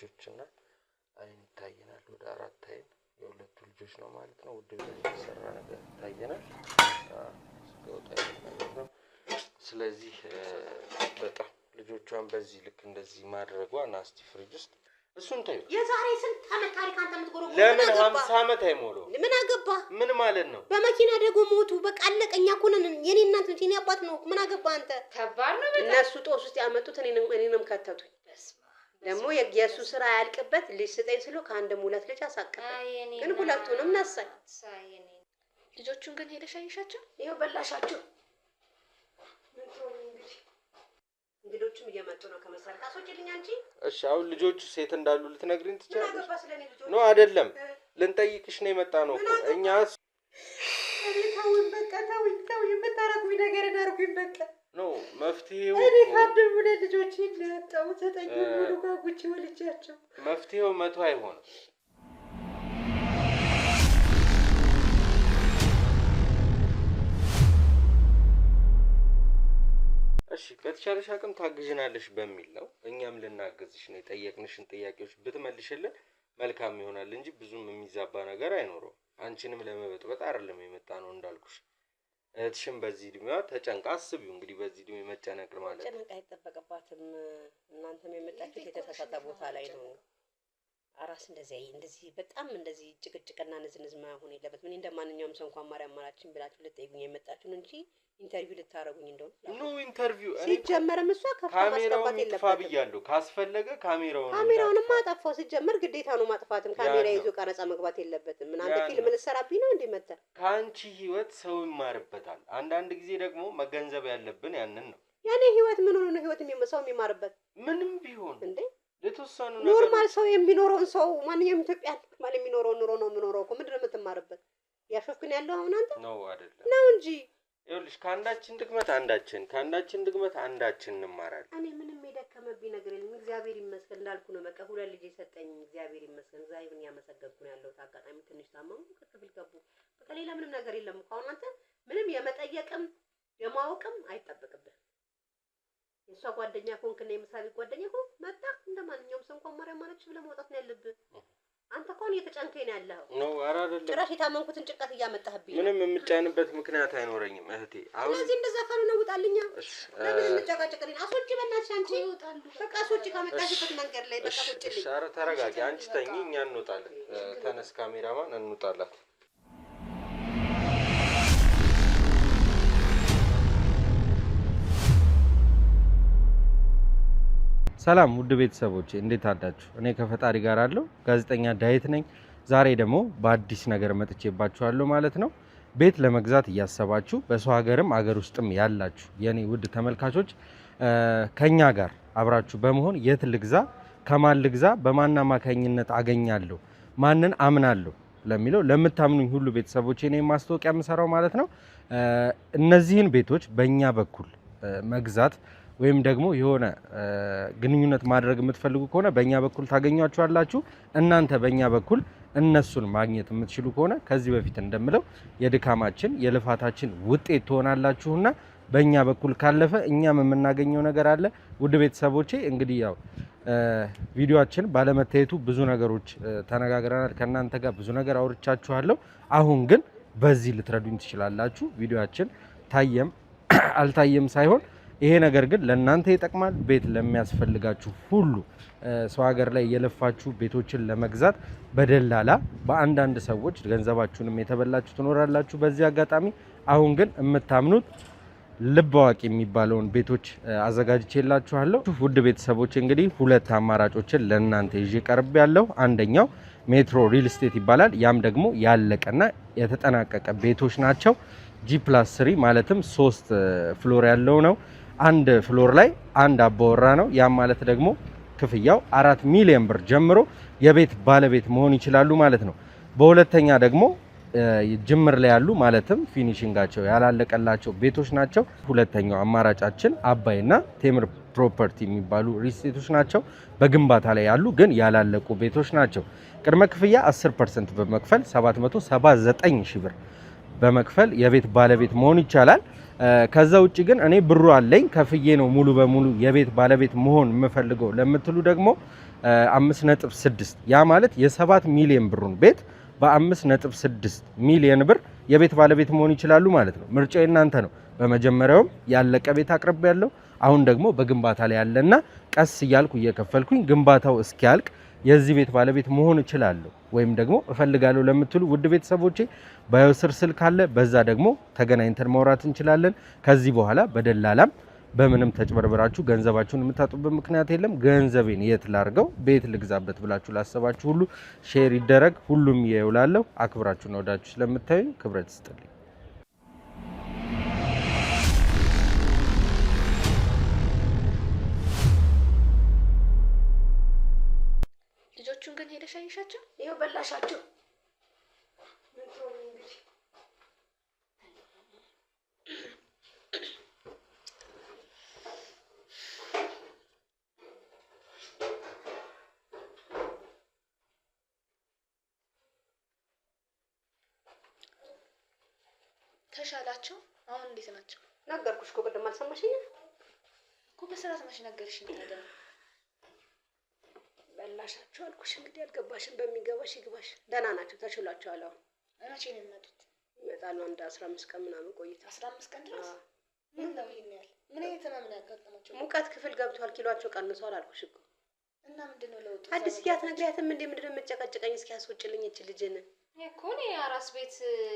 ልጆችና አይን ይታየናል። ወደ 4 አይን የሁለቱ ልጆች ነው ማለት ነው። ውድ ቤት ሰራ ነገር ይታየናል። ነው ስለዚህ በጣም ልጆቿን በዚህ ልክ እንደዚህ ማድረጓ ናስቲ ፍሪጅ ውስጥ እሱን ታዩ የዛሬ ስንት አመት ታሪክ አንተ የምትጎረው ለምን 50 አመት አይሞላው? ምን አገባ? ምን ማለት ነው? በመኪና ደግሞ ሞቱ። በቃ አለቀኛ እኮ ነን። የኔ እናት እንጂ የኔ አባት ነው። ምን አገባ አንተ? ከባድ ነው። እነሱ ጦስ ውስጥ ያመጡት እኔንም ከተቱኝ። ደግሞ የሱ ስራ ያልቅበት ልጅ ስጠኝ ስሎ ከአንድም ሁለት ልጅ አሳቀፈ። ግን ሁለቱንም ነሳኝ። ልጆቹን ግን ሄደሽ አይሻቸው? ይሄው በላሻቸው። እንግዶችም እየመጡ ነው ከመሰል ታሶጭልኛ እንጂ። እሺ አሁን ልጆቹ ሴት እንዳሉ ልትነግሪኝ ትችላለሽ? ነው አይደለም? ልንጠይቅሽ ነው የመጣ ነው እኮ እኛስ። ታውን በቃ ታው የምታረጉኝ ነገር እናርጉኝ በቃ ነው መፍትሄው። እኔ ካደም ወደ ልጆች ይለጣው ተጠኝ ሙሉ ጋጉቺ ወልጃቸው መፍትሄው 100 አይሆንም። እሺ በተቻለሽ አቅም ታግዥናለሽ በሚል ነው እኛም ልናገዝሽ ነው የጠየቅንሽን ጥያቄዎች ብትመልሽልን መልካም ይሆናል እንጂ ብዙም የሚዛባ ነገር አይኖርም። አንቺንም ለመበጥበጥ አይደለም የመጣ ነው እንዳልኩሽ። እህትሽም በዚህ እድሜዋ ተጨንቃ አስቢው እንግዲህ በዚህ እድሜ መጨነቅ ማለት ጨንቃ አይጠበቅባትም። እናንተም የመጣችሁት የተሳሳተ ቦታ ላይ ነው። አራስ እንደዚህ በጣም እንደዚህ ጭቅጭቅና ንዝንዝ ማሆን የለበትም። እኔ እንደማንኛውም ሰው እንኳን ማርያም ማራችን ብላችሁ ልትጠይቁኝ የመጣችሁን እንጂ ኢንተርቪው ልታረጉኝ እንደሆነ ነው። ኢንተርቪው ሲጀመርም እሷ ካሜራውን ይጥፋብያለሁ ካስፈለገ ካሜራውንማ አጠፋው። ሲጀመር ግዴታ ነው ማጥፋትም። ካሜራ ይዞ ቀረጻ መግባት የለበትም። ምን አንተ ፊልም ልትሰራብኝ ነው እንዴ? መጣ ካንቺ ህይወት ሰው ይማርበታል። አንዳንድ ጊዜ ደግሞ መገንዘብ ያለብን ያንን ነው። ያኔ ህይወት ምን ሆነ ነው ህይወት ሰው የሚማርበት? ምንም ቢሆን እንዴ ለተወሰኑ ነገር ኖርማል ሰው የሚኖረውን ሰው ማንኛውም ኢትዮጵያ ማለት የሚኖረው ኑሮ ነው የምኖረው እኮ። ምንድነው የምትማርበት? ያፈፍክን ያለው አሁን አንተ ነው አይደለም ነው እንጂ ይኸውልሽ ከአንዳችን ድክመት አንዳችን እንማራለን። እኔ ምንም የደከመብኝ ነገር የለም። እግዚአብሔር ይመስገን እንዳልኩ ነው። በቃ ሁለት ልጅ የሰጠኝ እግዚአብሔር ይመስገን። እግዚአብሔርን ያመሰገንኩ ነው ያለሁት። አጋጣሚ ትንሽ ታመሙ ከክፍል ገቡ። በቃ ሌላ ምንም ነገር የለም እኮ። አሁን አንተ ምንም የመጠየቅም የማወቅም አይጠበቅብህ። የሷ ጓደኛ ኮንክና የምሳሌ ጓደኛ ኮንክ መጣ እንደማንኛውም ሰው እንኳን ማርያም ማለች ብለህ መውጣት ነው ያለብህ። አንተ ኮን እየተጨንከኝ ነው ያለው ነው አይደለም? ጭራሽ የታመንኩትን ጭንቀት እያመጣህብኝ። ምንም የምጫንበት ምክንያት አይኖረኝም እህቴ። አሁን ስለዚህ እንደዛ ካሉ ነው ውጣልኛ። ለምን እንጨቃጨቅልኝ? አስወጪ በእናትሽ አንቺ። በቃ አስወጪ ከመጣሽበት መንገድ ላይ በቃ ወጪልኝ። እሺ ኧረ ተረጋጊ አንቺ ተኚ፣ እኛ እንወጣለን። ተነስ ካሜራማን እንውጣላት። ሰላም ውድ ቤተሰቦቼ እንዴት አዳችሁ? እኔ ከፈጣሪ ጋር አለው ጋዜጠኛ ዳዊት ነኝ። ዛሬ ደግሞ በአዲስ ነገር መጥቼባችኋለሁ ማለት ነው። ቤት ለመግዛት እያሰባችሁ በሰው ሀገርም አገር ውስጥም ያላችሁ የኔ ውድ ተመልካቾች ከኛ ጋር አብራችሁ በመሆን የት ልግዛ፣ ከማን ልግዛ፣ በማን አማካኝነት አገኛለሁ፣ ማንን አምናለሁ ለሚለው ለምታምኑኝ ሁሉ ቤተሰቦቼ እኔ ማስታወቂያ የምሰራው ማለት ነው። እነዚህን ቤቶች በእኛ በኩል መግዛት ወይም ደግሞ የሆነ ግንኙነት ማድረግ የምትፈልጉ ከሆነ በእኛ በኩል ታገኟቸዋላችሁ። እናንተ በእኛ በኩል እነሱን ማግኘት የምትችሉ ከሆነ ከዚህ በፊት እንደምለው የድካማችን የልፋታችን ውጤት ትሆናላችሁና በእኛ በኩል ካለፈ እኛም የምናገኘው ነገር አለ። ውድ ቤተሰቦቼ እንግዲህ ያው ቪዲዮአችን ባለመታየቱ ብዙ ነገሮች ተነጋግረናል። ከእናንተ ጋር ብዙ ነገር አውርቻችኋለሁ። አሁን ግን በዚህ ልትረዱኝ ትችላላችሁ። ቪዲዮአችን ታየም አልታየም ሳይሆን ይሄ ነገር ግን ለእናንተ ይጠቅማል። ቤት ለሚያስፈልጋችሁ ሁሉ ሰው ሀገር ላይ የለፋችሁ ቤቶችን ለመግዛት በደላላ በአንዳንድ ሰዎች ገንዘባችሁንም የተበላችሁ ትኖራላችሁ። በዚህ አጋጣሚ አሁን ግን የምታምኑት ልብ አዋቂ የሚባለውን ቤቶች አዘጋጅቼላችኋለሁ። ውድ ቤተሰቦች እንግዲህ ሁለት አማራጮችን ለእናንተ ይዤ ቀርብ ያለው አንደኛው ሜትሮ ሪል ስቴት ይባላል። ያም ደግሞ ያለቀና የተጠናቀቀ ቤቶች ናቸው። G+3 ማለትም 3 ፍሎር ያለው ነው። አንድ ፍሎር ላይ አንድ አባወራ ነው። ያም ማለት ደግሞ ክፍያው 4 ሚሊዮን ብር ጀምሮ የቤት ባለቤት መሆን ይችላሉ ማለት ነው። በሁለተኛ ደግሞ ጅምር ላይ ያሉ ማለትም ፊኒሺንጋቸው ያላለቀላቸው ቤቶች ናቸው። ሁለተኛው አማራጫችን አባይና ቴምር ፕሮፐርቲ የሚባሉ ሪስቴቶች ናቸው። በግንባታ ላይ ያሉ ግን ያላለቁ ቤቶች ናቸው። ቅድመ ክፍያ 10% በመክፈል 779 ሺህ ብር በመክፈል የቤት ባለቤት መሆን ይቻላል። ከዛ ውጪ ግን እኔ ብሩ አለኝ ከፍዬ ነው ሙሉ በሙሉ የቤት ባለቤት መሆን የምፈልገው ለምትሉ ደግሞ 5.6 ያ ማለት የ7 ሚሊዮን ብሩን ቤት በ5.6 ሚሊዮን ብር የቤት ባለቤት መሆን ይችላሉ ማለት ነው። ምርጫው እናንተ ነው። በመጀመሪያውም ያለቀ ቤት አቅርቤ ያለው አሁን ደግሞ በግንባታ ላይ ያለና ቀስ እያልኩ እየከፈልኩኝ ግንባታው እስኪያልቅ የዚህ ቤት ባለቤት መሆን እችላለሁ ወይም ደግሞ እፈልጋለሁ ለምትሉ ውድ ቤተሰቦቼ ባዮስር ስልክ አለ። በዛ ደግሞ ተገናኝተን ማውራት እንችላለን። ከዚህ በኋላ በደላላም በምንም ተጭበርብራችሁ ገንዘባችሁን የምታጡበት ምክንያት የለም። ገንዘቤን የት ላርገው ቤት ልግዛበት ብላችሁ ላሰባችሁ ሁሉ ሼር ይደረግ። ሁሉም ይውላለሁ። አክብራችሁና ወዳችሁ ስለምታዩ ክብረት ይስጥልኝ። ልጆቹን ግን ሄደሽ አይሻቸው? ይኸው በላሻቸው። ተሻላቸው? አሁን እንዴት ናቸው? ነገርኩሽ እኮ ቅድም አልሰማሽኝም እኮ። በስርዓት መች ነገርሽኝ ታዲያ? በላሻቸው አልኩሽ። እንግዲህ አልገባሽም። በሚገባሽ ይግባሽ። ደህና ናቸው፣ ተችሏቸዋል። አሁን መቼ ነው የሚመጡት? ይመጣሉ። አንድ 15 ቀን ምናምን ቆይታ። 15 ቀን ድረስ? ምን ነው ይሄን ያህል? ምን አይነት ህመም ነው ያጋጠማቸው? ሙቀት ክፍል ገብቷል። ኪሏቸው ቀንሷል አልኩሽ እኮ። እና ምንድነው ለውጡ? አዲስ ያት ነግሪያትም እንዴ ምንድነው የምትጨቀጭቀኝ? እስኪ ያስወጭልኝ እቺ ልጅን እኮ እኔ አራስ ቤት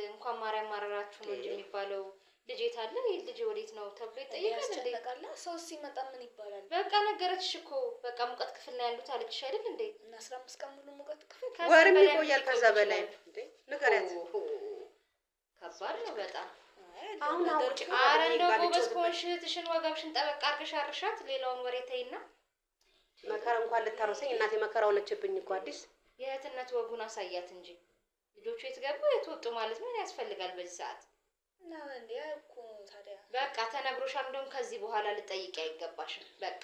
እንኳን ማርያም ማረራችሁ ነው እንጂ የሚባለው። ልጅ የት አለ? ይሄ ልጅ ወዴት ነው ተብሎ ይጠየቃል እንዴ? ሰው ሲመጣ ምን ይባላል? በቃ ነገረችሽ እኮ። በቃ ሙቀት ክፍል ነው ያሉት አለችሽ አይደል እንዴ? እና 15 ቀን ሙሉ ሙቀት ክፍል ወርም ይቆያል። ከዛ በላይ እንዴ ንገሪያት። ከባድ ነው በጣም። አሁን አውጪ። ኧረ እንደው ጎበዝ ከሆንሽ እህትሽን ወገብሽን ጠበቅ አድርገሽ አርሻት። ሌላውን ወሬ ተይና። መከራ እንኳን ልታረሰኝ እናቴ መከራ ሆነችብኝ እኮ። አዲስ የእህትነት ወጉን አሳያት እንጂ ልጆቹ የት ገቡ የት ወጡ ማለት ምን ያስፈልጋል በዚህ ሰዓት? እና እንዴ እኮ ታዲያ በቃ ተነግሮሻል። እንደውም ከዚህ በኋላ ልጠይቂ አይገባሽም። በቃ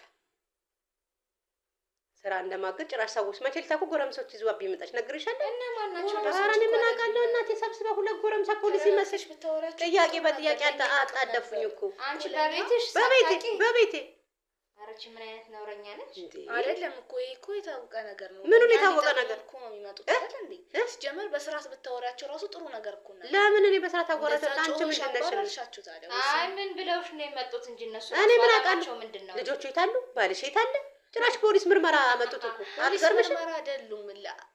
ስራ እንደማገድ ጭራሽ ሰዎች መቼ ልታኩ ጎረምሶች ይዟብኝ መጣች። ነግሬሻለሁ። እና ማን ናቸው? ኧረ እኔ ምን አውቃለሁ። እናቴ ሰብስባ ሁለት ጎረምሳ ፖሊስ ይመስልሽ ጥያቄ በጥያቄ አጣደፉኝ እኮ። አንቺ በቤትሽ በቤቴ አረቺ ምን አይነት ነውረኛ ነች? አይደለም እኮ ይሄ እኮ የታወቀ ነገር ነው። ምኑን የታወቀ ነገር እኮ ነው የሚመጡት አይደል እንዴ? ጀመር በስርዓት ብታወራቸው ራሱ ጥሩ ነገር እኮ ነው። ለምን እኔ በስርዓት አወራቸው? አንቺ ምን እንደነሻችሁ ታዲያ? አይ ምን ብለውሽ ነው የመጡት እንጂ እነሱ እኔ ምን አውቃለሁ? ልጆቹ የታሉ? ባልሽ የታለ? ጭራሽ ፖሊስ ምርመራ አመጡት እኮ። አትገርምሽ? ምርመራ አይደሉም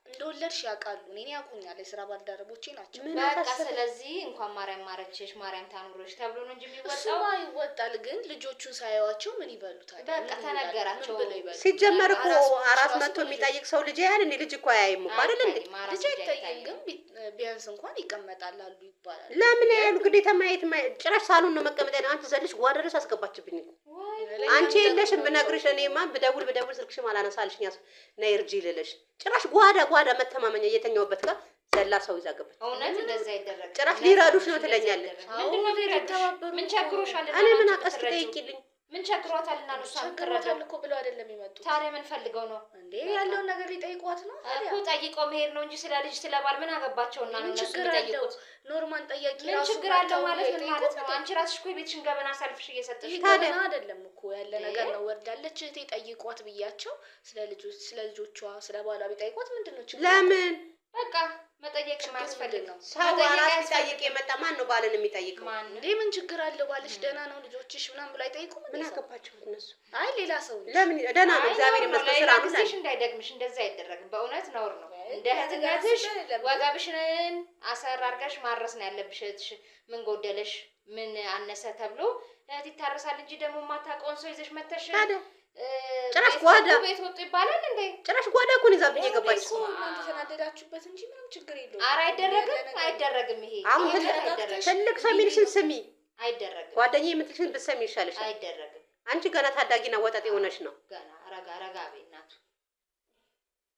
እንደወለድሽ ያውቃሉ። እኔን ያውቁኛል፣ የስራ ባልደረቦቼ ናቸው። በቃ ስለዚህ እንኳን ማርያም ማረችሽ ማርያም ታኑርሽ ተብሎ ነው እንጂ የሚወጣው። እሱማ ይወጣል፣ ግን ልጆቹን ሳያዩዋቸው ምን ይበሉታል? በቃ ተነገራቸው። ሲጀመር እኮ አራት መቶ የሚጠይቅ ሰው ልጅ ያህል እንዴ ልጅ እኮ አያይም እኮ አይደል እንዴ? ልጅ አይታይም፣ ግን ቢያንስ እንኳን ይቀመጣል አሉ ይባላል። ለምን ያሉ ግዴታ ማየት ጭራሽ ሳሎን ነው መቀመጥ ያለው። አንቺ ዘልሽ ጓዳ ድረስ አስገባችብኝ እኮ። አንቺ የለሽም ብነግርሽ እኔማ ብደውል ስልክሽም አላነሳልሽኝ ነይ እርጂ ልልሽ ጭራሽ ጓዳ መተማመኛ እየተኛውበት ጋር ዘላ ሰው ይዛ ገባች። እውነት እንደዛ ይደረግ ጭራሽ ሊረዱሽ ነው ትለኛለች። ምንድነው ሊረዱሽ? ምን ቸግሮሻል? እኔ ምን አቀስ ጠይቂልኝ። ምን ቸግሯታልና ነው እሷን ከረዳው እኮ ብለው አይደለም የሚመጡት። ታዲያ ምን ፈልገው ነው እንዴ? ያለውን ነገር ሊጠይቋት ነው እኮ። ጠይቀው መሄድ ነው እንጂ ስለ ልጅ ስለ ባል ምን አገባቸውና ነው እነሱ የሚጠይቁት? ኖርማል ጠያቂ ምን ችግር አለው ማለት ምን ማለት ነው? አንቺ ራስሽ እኮ የቤትሽን ገበና አሳልፍሽ እየሰጠሽ ታዲያ አይደለም እኮ ያለ ነገር ነው። ወርዳለች እህቴ ጠይቋት ብያቸው ስለ ልጆቿ ስለ ባሏ ቢጠይቋት ምንድነው ችግር? ለምን በቃ መጠየቅ ማያስፈልግ ነው። ሰው አራስ ቢጠይቅ የመጣ ማን ነው ባልን የሚጠይቀው? እንዴ ምን ችግር አለው? ባልሽ ደህና ነው ልጆችሽ ምናምን ብላ አይጠይቁም? ምን አገባቸው እነሱ? አይ ሌላ ሰው ለምን ደህና ነው እግዚአብሔር ይመስገን። ስራ ነው ጊዜሽ እንዳይደግምሽ እንደዛ አይደረግም። በእውነት ነውር ነው። እንደ እህትነትሽ ወገብሽን አሰር አድርገሽ ማረስ ነው ያለብሽ። እህትሽ ምን ጎደለሽ ምን አነሰ ተብሎ እህት ይታረሳል እንጂ ደግሞ የማታውቀውን ሰው ይዘሽ መተሽ ጭራሽ ጓዳ ቤት ወጡ ይባላል እንዴ? ጭራሽ ጓዳ እኮ ነው ይዛብኝ የገባች። እናንተ ተናደዳችሁበት እንጂ ምንም ችግር የለውም። ኧረ አይደረግም። ይሄ አሁን ትልቅ ሰው የሚልሽን ስሚ። አይደረግም። ጓደኛዬ የምትልሽን ብትሰሚ ይሻልሻል። አይደረግም። አንቺ ገና ታዳጊና ወጣት የሆነሽ ነው። ገና ረጋ ቤ እናቱ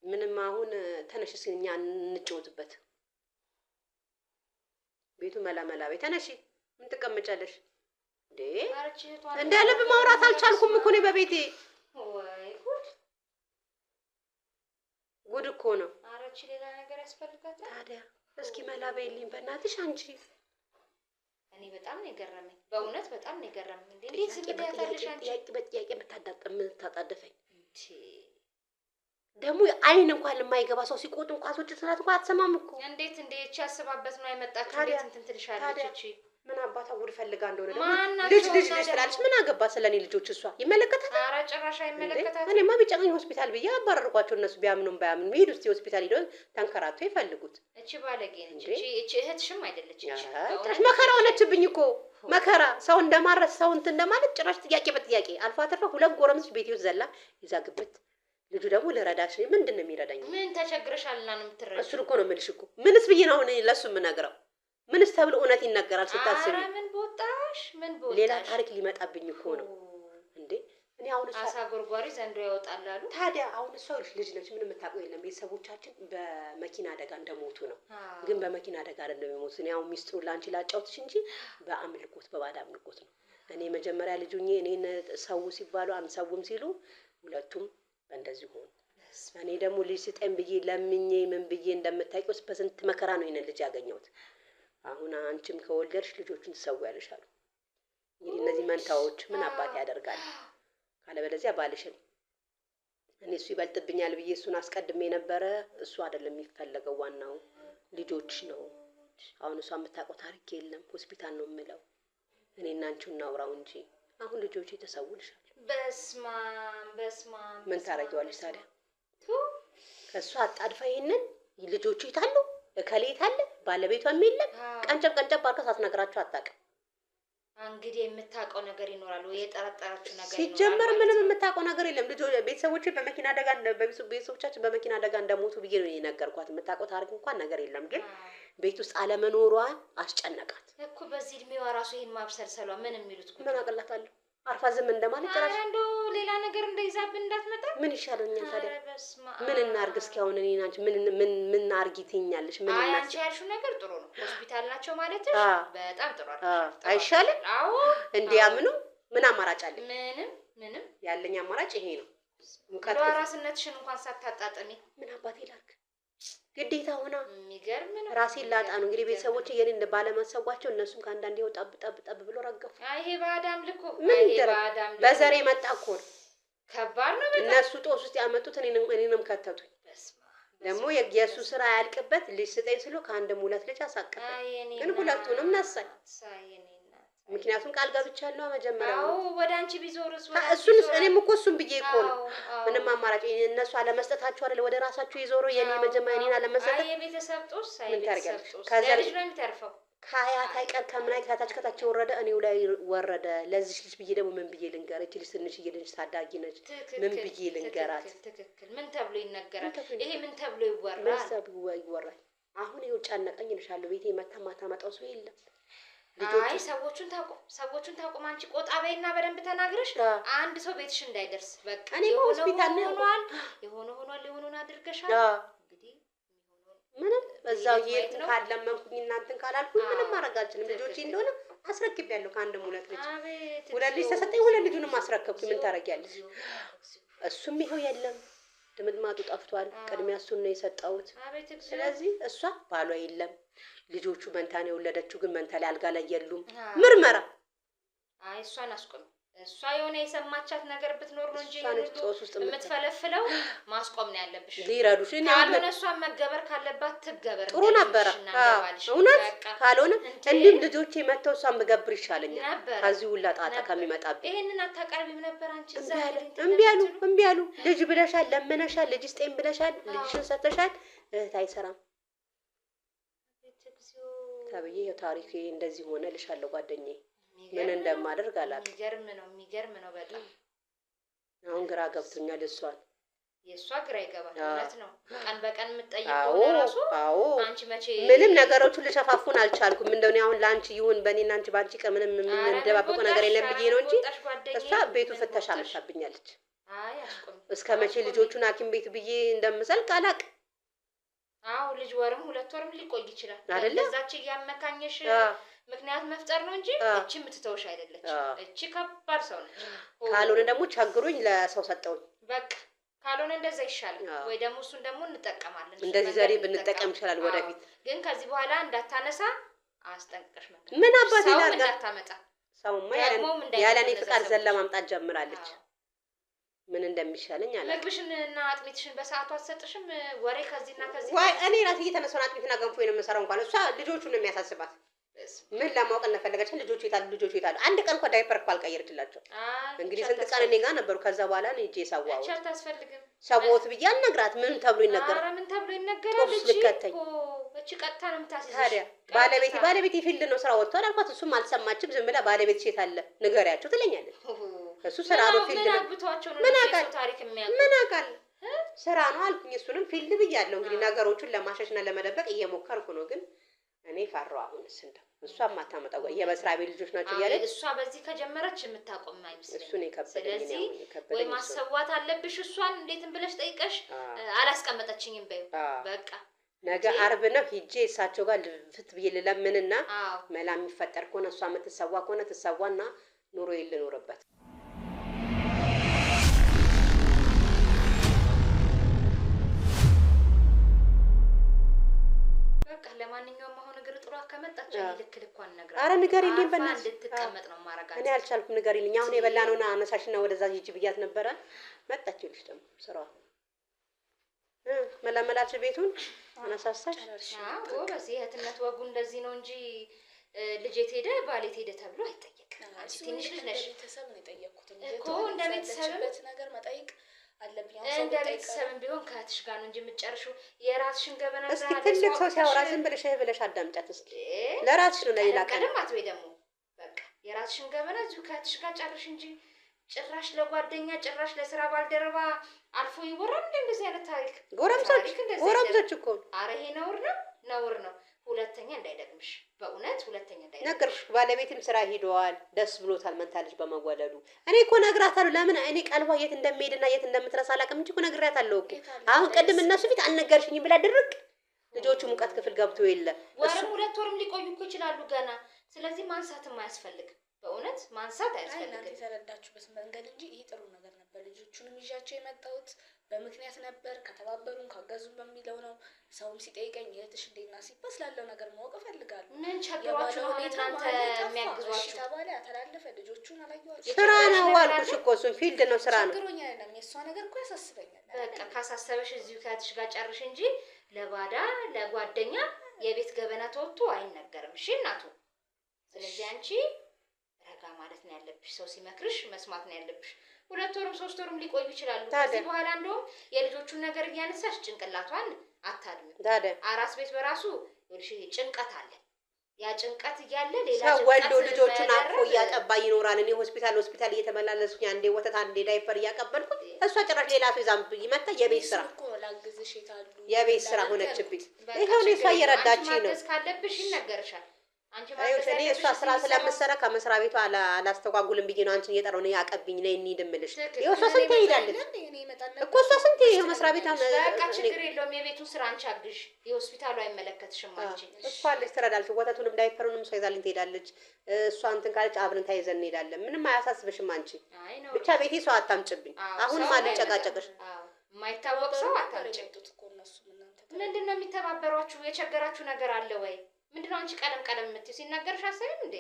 ምንም አሁን ተነሽ እስኪ እኛ እንጫወትበት። ቤቱ መላ ቤት ተነሺ። ምን ትቀመጫለሽ እንዴ? እንደ ልብ ማውራት አልቻልኩም እኮ ነው በቤቴ። ወይ ጉድ እኮ ነው። አረቺ ሌላ ነገር ያስፈልጋታል። ታዲያ እስኪ መላ በይልኝ በእናትሽ አንቺ። እኔ በጣም ነው የገረመኝ፣ በእውነት በጣም ነው የገረመኝ። እንዴት ዝም ብያታለሽ አንቺ? በጥያቄ የምታጣደፈኝ ደግሞ አይን እንኳን የማይገባ ሰው ሲቆጥ እንኳን ሶጭ ስራት እንኳን አትሰማም እኮ። እንዴት እቺ ያስባበት ነው አይመጣችሁ እንዴት እንትን ትልሻለች እቺ ምን አባታ ጉድ ፈልጋ እንደሆነ ደግሞ ልጅ ትላለች። ምን አገባ ስለኔ ልጆች እሷ ይመለከታል? ኧረ ጭራሽ አይመለከታትም። እኔማ ቢጨቀኝ ሆስፒታል ብዬ አባረርኳቸው። እነሱ ቢያምኑም ባያምኑም ይሄዱ እስቲ ሆስፒታል ሄደው ተንከራቶ ይፈልጉት። እቺ ባለጌ ነች። እቺ እህትሽም አይደለች እቺ መከራ ሆነችብኝ እኮ መከራ። ሰው እንደማረስ ሰው እንትን እንደማለት ጭራሽ ጥያቄ በጥያቄ አልፋ ተርፋ 2 ጎረምሶች ቤቴ ውስጥ ዘላ ይዛግበት። ልጁ ደግሞ ልረዳሽ ምንድን ነው የሚረዳኝ? ምን ተቸግረሻልና ነው የምትረዳው? እሱን እኮ ነው የምልሽ እኮ። ምንስ ብዬ ነው አሁን ለሱ የምነግረው? ምንስ ተብሎ እውነት ይነገራል ስታስቢ? ኧረ ምን ቦጣሽ ምን ቦጣሽ? ሌላ ታሪክ ሊመጣብኝ እኮ ነው እንዴ። እኔ አሁን አሳ ጎርጓሪ ዘንድሮ ያወጣል አሉ። ታዲያ አሁን እሷ ልጅ ነች፣ ምንም የምታውቀው የለም። ቤተሰቦቻችን በመኪና አደጋ እንደሞቱ ነው። ግን በመኪና አደጋ አይደለም የሞቱ። እኔ አሁን ሚስጥሩን ላንቺ ላጫውትሽ እንጂ በአምልኮት በባዳ አምልኮት ነው። እኔ መጀመሪያ ልጁኝ እኔን ሰው ሲባሉ አንሰውም ሲሉ ሁለቱም እንደዚህ ሆኑ። እኔ ደግሞ ልጅ ስጠኝ ብዬ ለምኜ ምን ብዬ እንደምታውቂው በስንት መከራ ነው ይሄን ልጅ ያገኘሁት። አሁን አንቺም ከወልደርሽ ልጆችን ትሰውያለሽ አሉ። እንግዲህ እነዚህ መንታዎች ምን አባት ያደርጋል? ካለበለዚያ ባልሽን እኔ እሱ ይበልጥብኛል ብዬ እሱን አስቀድሜ ነበረ። እሱ አይደለም የሚፈለገው፣ ዋናው ልጆች ነው። አሁን እሷ የምታውቀው ታሪክ የለም። ሆስፒታል ነው የምለው። እኔና አንቺው እናውራው እንጂ አሁን ልጆች ተሰውልሻል። በስማ ምን ታረጊዋለሽ ታዲያ? ከእሷ አጣድፋ ይሄንን ልጆቹ ይታሉ እከሌ ይታለ ባለቤቷም የለም። ቀንጨብ አድርጋ ሳትነግራቸው አታውቅም። እንግዲህ የምታውቀው ነገር ይኖራል ወይ የጠረጠራችሁ ነገር ይኖራል? ሲጀመር ምንም የምታውቀው ነገር የለም። ቤተሰቦቼ በመኪና አደጋ ቤተሰቦቻችን በመኪና አደጋ እንደሞቱ ብዬ ነው የነገርኳት። የምታውቀው ታሪክ እንኳን ነገር የለም። ግን ቤት ውስጥ አለመኖሯ አስጨነቃት እኮ። በዚህ እድሜዋ ራሱ ይሄን ማብሰልሰሏ ምን የሚሉት ምን አቀላታለሁ? አርፋ ዝም እንደማለት ጭራሽ እንደው ሌላ ነገር እንደይዛብን እንዳትመጣ። ምን ይሻለኛል ታዲያ? ምን እናርግ እስኪ አሁን እኔና አንቺ ምን አርጊ ትይኛለሽ? ምን እናርግ? አንቺ ያልሽው ነገር ጥሩ ነው። ሆስፒታል ናቸው ማለትሽ በጣም ጥሩ አይሻልም? አዎ እንዲያምኑ ምን አማራጭ አለ? ምንም ያለኝ አማራጭ ይሄ ነው። ሙቀት ራስነትሽን እንኳን ሳታጣጥሚ ምን አባቴ ላድርግ? ግዴታ ሆና የሚገርም ነው። ራሴን ላጣ ነው እንግዲህ። ቤተሰቦቼ የኔን ባለማሰቧቸው እነሱም ከአንዳንዴ ጠብ ብሎ ረገፉ። ይሄ ባዳም ልኮ ምን ይደረግ? በዘሬ መጣ እኮ ነው። ከባድ ነው በጣም። እነሱ ጦስ ውስጥ ያመጡት እኔንም ከተቱኝ። ደግሞ የሱ ስራ ያልቅበት ልጅ ስጠኝ ስሎ ከአንድም 2 ልጅ አሳቀፈኝ። ግን ሁለቱንም ነሳኝ። ምክንያቱም ቃል ገብቻለሁ መጀመሪያ። አዎ ወደ አንቺ ቢዞርስ እሱን እኔም እኮ እሱን ብዬ እኮ ነው። ምንም አማራጭ እነሱ አለመስጠታቸው አይደለ ወደ ራሳቸው ይዞሩ። የኔ መጀመሪያ እኔን አለመስጠት የቤተሰብ ጦስ ሳይቤተሰብ ጦስ ከዚያ ልጅ ነው የሚተርፈው። ከአያት አይቀር ከምናይ ከታች የወረደ እኔው ላይ ወረደ። ለዚህ ልጅ ብዬ ደግሞ ምን ብዬ ልንገር? እቺ ልጅ ትንሽዬ ልጅ ታዳጊ ነች። ምን ብዬ ልንገራት? ትክክል። ምን ተብሎ ይነገራል? ይሄ ምን ተብሎ ይወራል? አሁን ይኸው ጨነቀኝ እልሻለሁ። ቤቴ መታ ማታመጣው ሰው የለም። አይ ሰዎቹን ታቁም። አንቺ ቆጣ በይና በደንብ ተናግረሽ አንድ ሰው ቤትሽ እንዳይደርስ በቃ። እኔ ሆስፒታል ነው የሆነውን አድርገሻል። እንግዲህ ምንም በዛው ይሄን ካለመንኩኝ እናንተን ካላልኩኝ ምንም ማድረግ አልችልም። ልጆቼ እንደሆነ አስረክቤያለሁ። ከአንድም 2 ልጅ 2 ልጅ ተሰጠኝ። 2 ልጁንም አስረከብኩኝ። ምን ታረጊያለሽ? እሱም ይኸው የለም። ድምጥማጡ ጠፍቷል። ቅድሚያ እሱን ነው የሰጠሁት። ስለዚህ እሷ ባሏ የለም። ልጆቹ መንታ ነው የወለደችው። ግን መንታ ላይ አልጋ ላይ የሉም። ምርመራ እሷን አስቆም። እሷ የሆነ የሰማቻት ነገር ብትኖር ነው እንጂ ጦስ ውስጥ የምትፈለፍለው ማስቆም ነው ያለብሽ። ሊረዱሽ ካልሆነ እሷን መገበር ካለባት ትገበር። ጥሩ ነበረ እውነት። ካልሆነ እንዲም ልጆቼ መተው እሷን ብገብር ይሻለኛል ከዚህ ሁላ ጣጣ ከሚመጣብኝ። ይሄንን አታቀርቢም ነበር አንቺ? እምቢ አሉ። ልጅ ብለሻል፣ ለምነሻል፣ ልጅ ስጤን ብለሻል፣ ልጅሽን ሰተሻል። እህት አይሰራም ተብዬ ታሪክ እንደዚህ ሆነ ልሻለሁ። ጓደኛዬ ምን እንደማደርግ አላውቅም። የሚገርም ነው በጣም። አሁን ግራ ገብቶኛል። የእሷ ግራ ይገባል። እውነት ነው። ቀን በቀን የምትጠይቀው ራሱ አንቺ መቼ ምንም ነገሮቹን ልሸፋፉን አልቻልኩም። እንደው እኔ አሁን ላንቺ ይሁን በእኔና አንቺ ባንቺ ቀን ምንም እንደባበቀው ነገር የለም ብዬ ነው እንጂ እሷ ቤቱ ፍተሻ አመጣብኛለች። እስከ መቼ ልጆቹን ሐኪም ቤት ብዬ እንደምሰልቅ አላውቅም። ልጅ ወርም 2 ወርም ሊቆይ ይችላል አይደል? እዛች ያመካኘሽ ምክንያት መፍጠር ነው እንጂ እቺ የምትተውሽ አይደለች። እቺ ከባድ ሰው ነች። ካልሆነ ደግሞ ቸግሮኝ ለሰው ሰጠውኝ በቃ። ካልሆነ እንደዛ ይሻላል ወይ ደግሞ እሱን ደግሞ እንጠቀማለን። እንደዚህ ዘዴ ብንጠቀም ይችላል ወደፊት። ግን ከዚህ በኋላ እንዳታነሳ አስጠንቅቀሽ መጣ። ምን አባቴ ላርጋ? እንዳታመጣ። ሰውማ ያለኔ ፍቃድ ዘላ ማምጣት ጀምራለች። ምን እንደሚሻለኝ አላውቅም። ምግብሽን እና አጥሚትሽን በሰዓቱ አትሰጥሽም? ወሬ ከዚህና ከዚህ ወይ እኔ ራሴ እየተነሳሁ አጥሚትና ገንፎ ነው የምሰራው። እንኳን እሷ ልጆቹን ነው የሚያሳስባት። ምን ለማወቅ እንደፈለገች ልጆቹ ይታሉ። አንድ ቀን እንኳን ዳይፐር እኮ አልቀየርኩላቸው። እንግዲህ ስንት ቀን እኔ ጋር ነበሩ። ከዛ በኋላ ነው እጄ ሳዋው አታስፈልግም ሰውት ብዬ አልነግራት። ምን ተብሎ ይነገራል? ኧረ ምን ተብሎ ይነገራል? እቺ ቀጥታ ነው የምታስይዝሽ። ታዲያ ባለቤቴ ፊልድ ነው ስራ ወጥቷል አልኳት። እሱም አልሰማችም። ዝም ብላ ባለቤት ሴት አለ ንገሪያቸው ትለኛለች። እሱ ስራ ነው ፊልድ ነው። ምን አውቃለሁ ስራ ነው አልኩኝ። እሱንም ፊልድ ብያለሁ። እንግዲህ ነገሮቹን ለማሻሽና ለመደበቅ እየሞከርኩ ነው። ግን እኔ ፈራሁ። አሁንስ እንደው እሷ የማታመጣው የመስሪያ ቤት ልጆች ናቸው እያለች እሷ በዚህ ከጀመረች የምታቆም አይመስለኝም። እሱን የከበደኝ ስለዚህ ወይ ማሰዋት አለብሽ። እሷን እንዴትም ብለሽ ጠይቀሽ አላስቀመጠችኝም በይው በቃ። ነገ አርብ ነው ሂጄ እሳቸው ጋር ልፍት ብዬ ልለምንና መላ የሚፈጠር ከሆነ እሷ የምትሰዋ ከሆነ ትሰዋና ኑሮ ልኖርበት። ለማንኛውም አሁን እግር ጥሩ ከመጣች ልክ ልኳን ነግራ። አረ ንገሪልኝ በእናትሽ እንድትቀመጥ ነው ማረጋት። እኔ አልቻልኩም። ንገሪልኝ። አሁን የበላነውና አነሳሽና ወደዛ ሂጂ ብያት ነበረ። መጣችልሽ ደግሞ ስራዋ መላመላች ቤቱን አነሳሳሽ። አዎ በዚህ እህትነት ወጉ እንደዚህ ነው እንጂ ልጄት ሄደ ባሌት ሄደ ተብሎ አይጠየቅም። አንቺ ትንሽ ልጅ ነሽ። ቤተሰብ ነው የጠየቅኩት እኮ እንደ ቤተሰብበት ነገር መጠየቅ አለብኝ። እንደ ቤተሰብም ቢሆን ከእህትሽ ጋር ነው እንጂ የምትጨርሺው የራስሽን ገበና። እስኪ ትልቅ ሰው ሲያወራ ዝም ብለሽ አዳምጫት እስኪ። ለራስሽ ነው ለሌላ ቀን ቀደም አትበይ ደግሞ። በቃ የራስሽን ገበና እዚሁ ከእህትሽ ጋር ጨርሽ እንጂ ጭራሽ ለጓደኛ ጭራሽ ለስራ ባልደረባ አልፎ ይወራል እንደ እንደዚህ አይነት ታሪክ። ጎረምሶች እኮ ኧረ ይሄ ነውር ነው። ሁለተኛ እንዳይደግምሽ፣ በእውነት ሁለተኛ እንዳይደግምሽ። ነገርኩሽ። ባለቤትም ስራ ሂደዋል፣ ደስ ብሎታል መንታ ልጅ በመወለዱ። እኔ እኮ ነግራታለሁ። ለምን እኔ ቀልቧ የት እንደሚሄድና የት እንደምትረሳ አላውቅም እንጂ እኮ ነግሬያታለሁ እኮ። አሁን ቅድም እነሱ ፊት አልነገርሽኝም ብላ ድርቅ። ልጆቹ ሙቀት ክፍል ገብቶ የለ ወርም 2 ወርም ሊቆዩ እኮ ይችላሉ ገና። ስለዚህ ማንሳትም አያስፈልግም። በእውነት ማንሳት አያስፈልግም። እናንተ የተረዳችሁበት መንገድ እንጂ ይሄ ጥሩ ነገር ነበር። ልጆቹንም ይዣቸው የመጣሁት በምክንያት ነበር። ከተባበሩን ካገዙን በሚለው ነው። ሰውም ሲጠይቀኝ እህትሽ እንዴት ናት ሲባል ስላለው ነገር ማወቅ እፈልጋለሁ። ምን ቸግሯችሁ ነው እናንተ የሚያግዟችሁ? ተባለ ያተላለፈ ልጆቹን አላየኋቸውም። ስራ ነው አልኩሽ እኮ እሱን ፊልድ ነው ስራ ነው። ችግሮኛ አይደለም። የእሷ ነገር እኮ ያሳስበኛል። በቃ ካሳሰበሽ እዚሁ ከእህትሽ ጋር ጨርሽ እንጂ ለባዳ ለጓደኛ የቤት ገበና ተወጥቶ አይነገርም። እሺ እናቱ። ስለዚህ አንቺ ረጋ ማለት ነው ያለብሽ። ሰው ሲመክርሽ መስማት ነው ያለብሽ። 2 ወርም 3 ወርም ሊቆዩ ይችላሉ። ከዚህ በኋላ እንደውም የልጆቹን ነገር እያነሳሽ ጭንቅላቷን አታድም። አራስ ቤት በራሱ ወልሽ ጭንቀት አለ። ያ ጭንቀት እያለ ሌላ ሰው ወልዶ ልጆቹን አቅፎ እያጠባ ይኖራል። እኔ ሆስፒታል እየተመላለስኩኝ አንዴ ወተት አንዴ ዳይፐር እያቀበልኩ እሷ ጭራሽ ሌላ ሰው ይዛም ይመጣ የቤት ስራ ሆነችብኝ። ይሄው እሷ እየረዳችኝ ነው። ካለብሽ ይነገርሻል። እኔ እሷ ስራ ስለምትሰራ ከመስሪያ ቤቷ አላስተጓጉልም ብዬ ነው አንቺን እየጠራሁ ነው ያቀብኝ ነይ እንሂድ እምልሽ። ይኸው እሷ ስንቴ ሄዳለች እኮ እሷ ስንቴ ይኸው መስሪያ ቤቷ። በቃ ችግር የለውም የቤቱን ስራ አንቺ አግዥ። የሆስፒታሉ አይመለከትሽም አንቺ። እሷ አለች ትረዳለች። ወተቱንም ዳይፐሩንም እሷ ይዛልኝ ትሄዳለች። እሷ እንትን ካለች አብረን ተያይዘን እንሄዳለን። ምንም አያሳስብሽም አንቺ ብቻ ቤቴ ሰው አታምጭብኝ። አሁንም አልጨቃጨቅሽ። የማይታወቅ ሰው አታምጭ። ምንድን ነው የሚተባበሯችሁ? የቸገራችሁ ነገር አለ ወይ? ምንድነው አንቺ ቀለም የምትይው? ሲናገርሽ አሰብም እንዴ?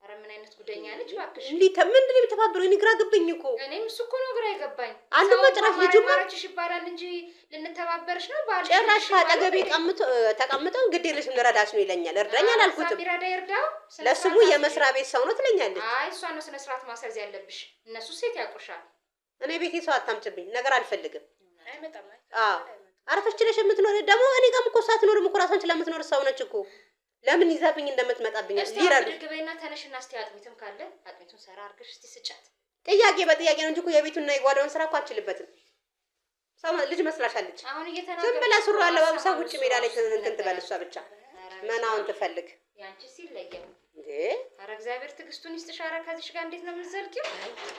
አረ ምን አይነት ጉደኛ ነች እባክሽ። ምንድን ነው የሚተባበረው? እኔ ግራ ገባኝ እኮ። እኔም እሱ እኮ ነው ግራ የገባኝ። አንዱ መጨረሻ ልጁ ማረችሽ ይባላል እንጂ ልንተባበርሽ ነው ባል ጭራሽ አጠገቤ ተቀምጠው እንግዲህ ልሽም ልረዳሽ ነው ይለኛል። እርዳኝ አላልኩትም። ቢረዳ ይርዳው። ለስሙ የመስሪያ ቤት ሰው ነው ትለኛለች። አይ እሷ ነው ስነ ስርዓት ማስያዝ ያለብሽ። እነሱ ሴት ያውቁሻል። እኔ ቤቴ ሰው አታምጭብኝ። ነገር አልፈልግም። አይመጣም። አረፈች ችለሽ የምትኖር ደግሞ እኔ ጋርም እኮ ሳትኖርም እኮ ራሷን ችላ የምትኖር ሰው ነች እኮ። ለምን ይዛብኝ እንደምትመጣብኝ ሊረዱ ግበይና ተነሽና እስቲ አጥሚትም ካለ አጥሚቱን ሰራ አድርገሽ እስቲ ስጫት። ጥያቄ በጥያቄ ነው እንጂ እኮ የቤቱና የጓዳውን ስራ እኮ አችልበትም። ሰው ልጅ መስላሻለች። አሁን እየተናገርኩ ዝም ብላ ሱሪ አለባብሳ ውጭ ሜዳ ላይ እንትን ትበል። እሷ ብቻ መናውን ትፈልግ ያንቺ ሲለየም እንዴ። ኧረ እግዚአብሔር ትዕግስቱን ይስጥሽ። ኧረ ከዚሽ ጋር እንዴት ነው የምትዘልቂው?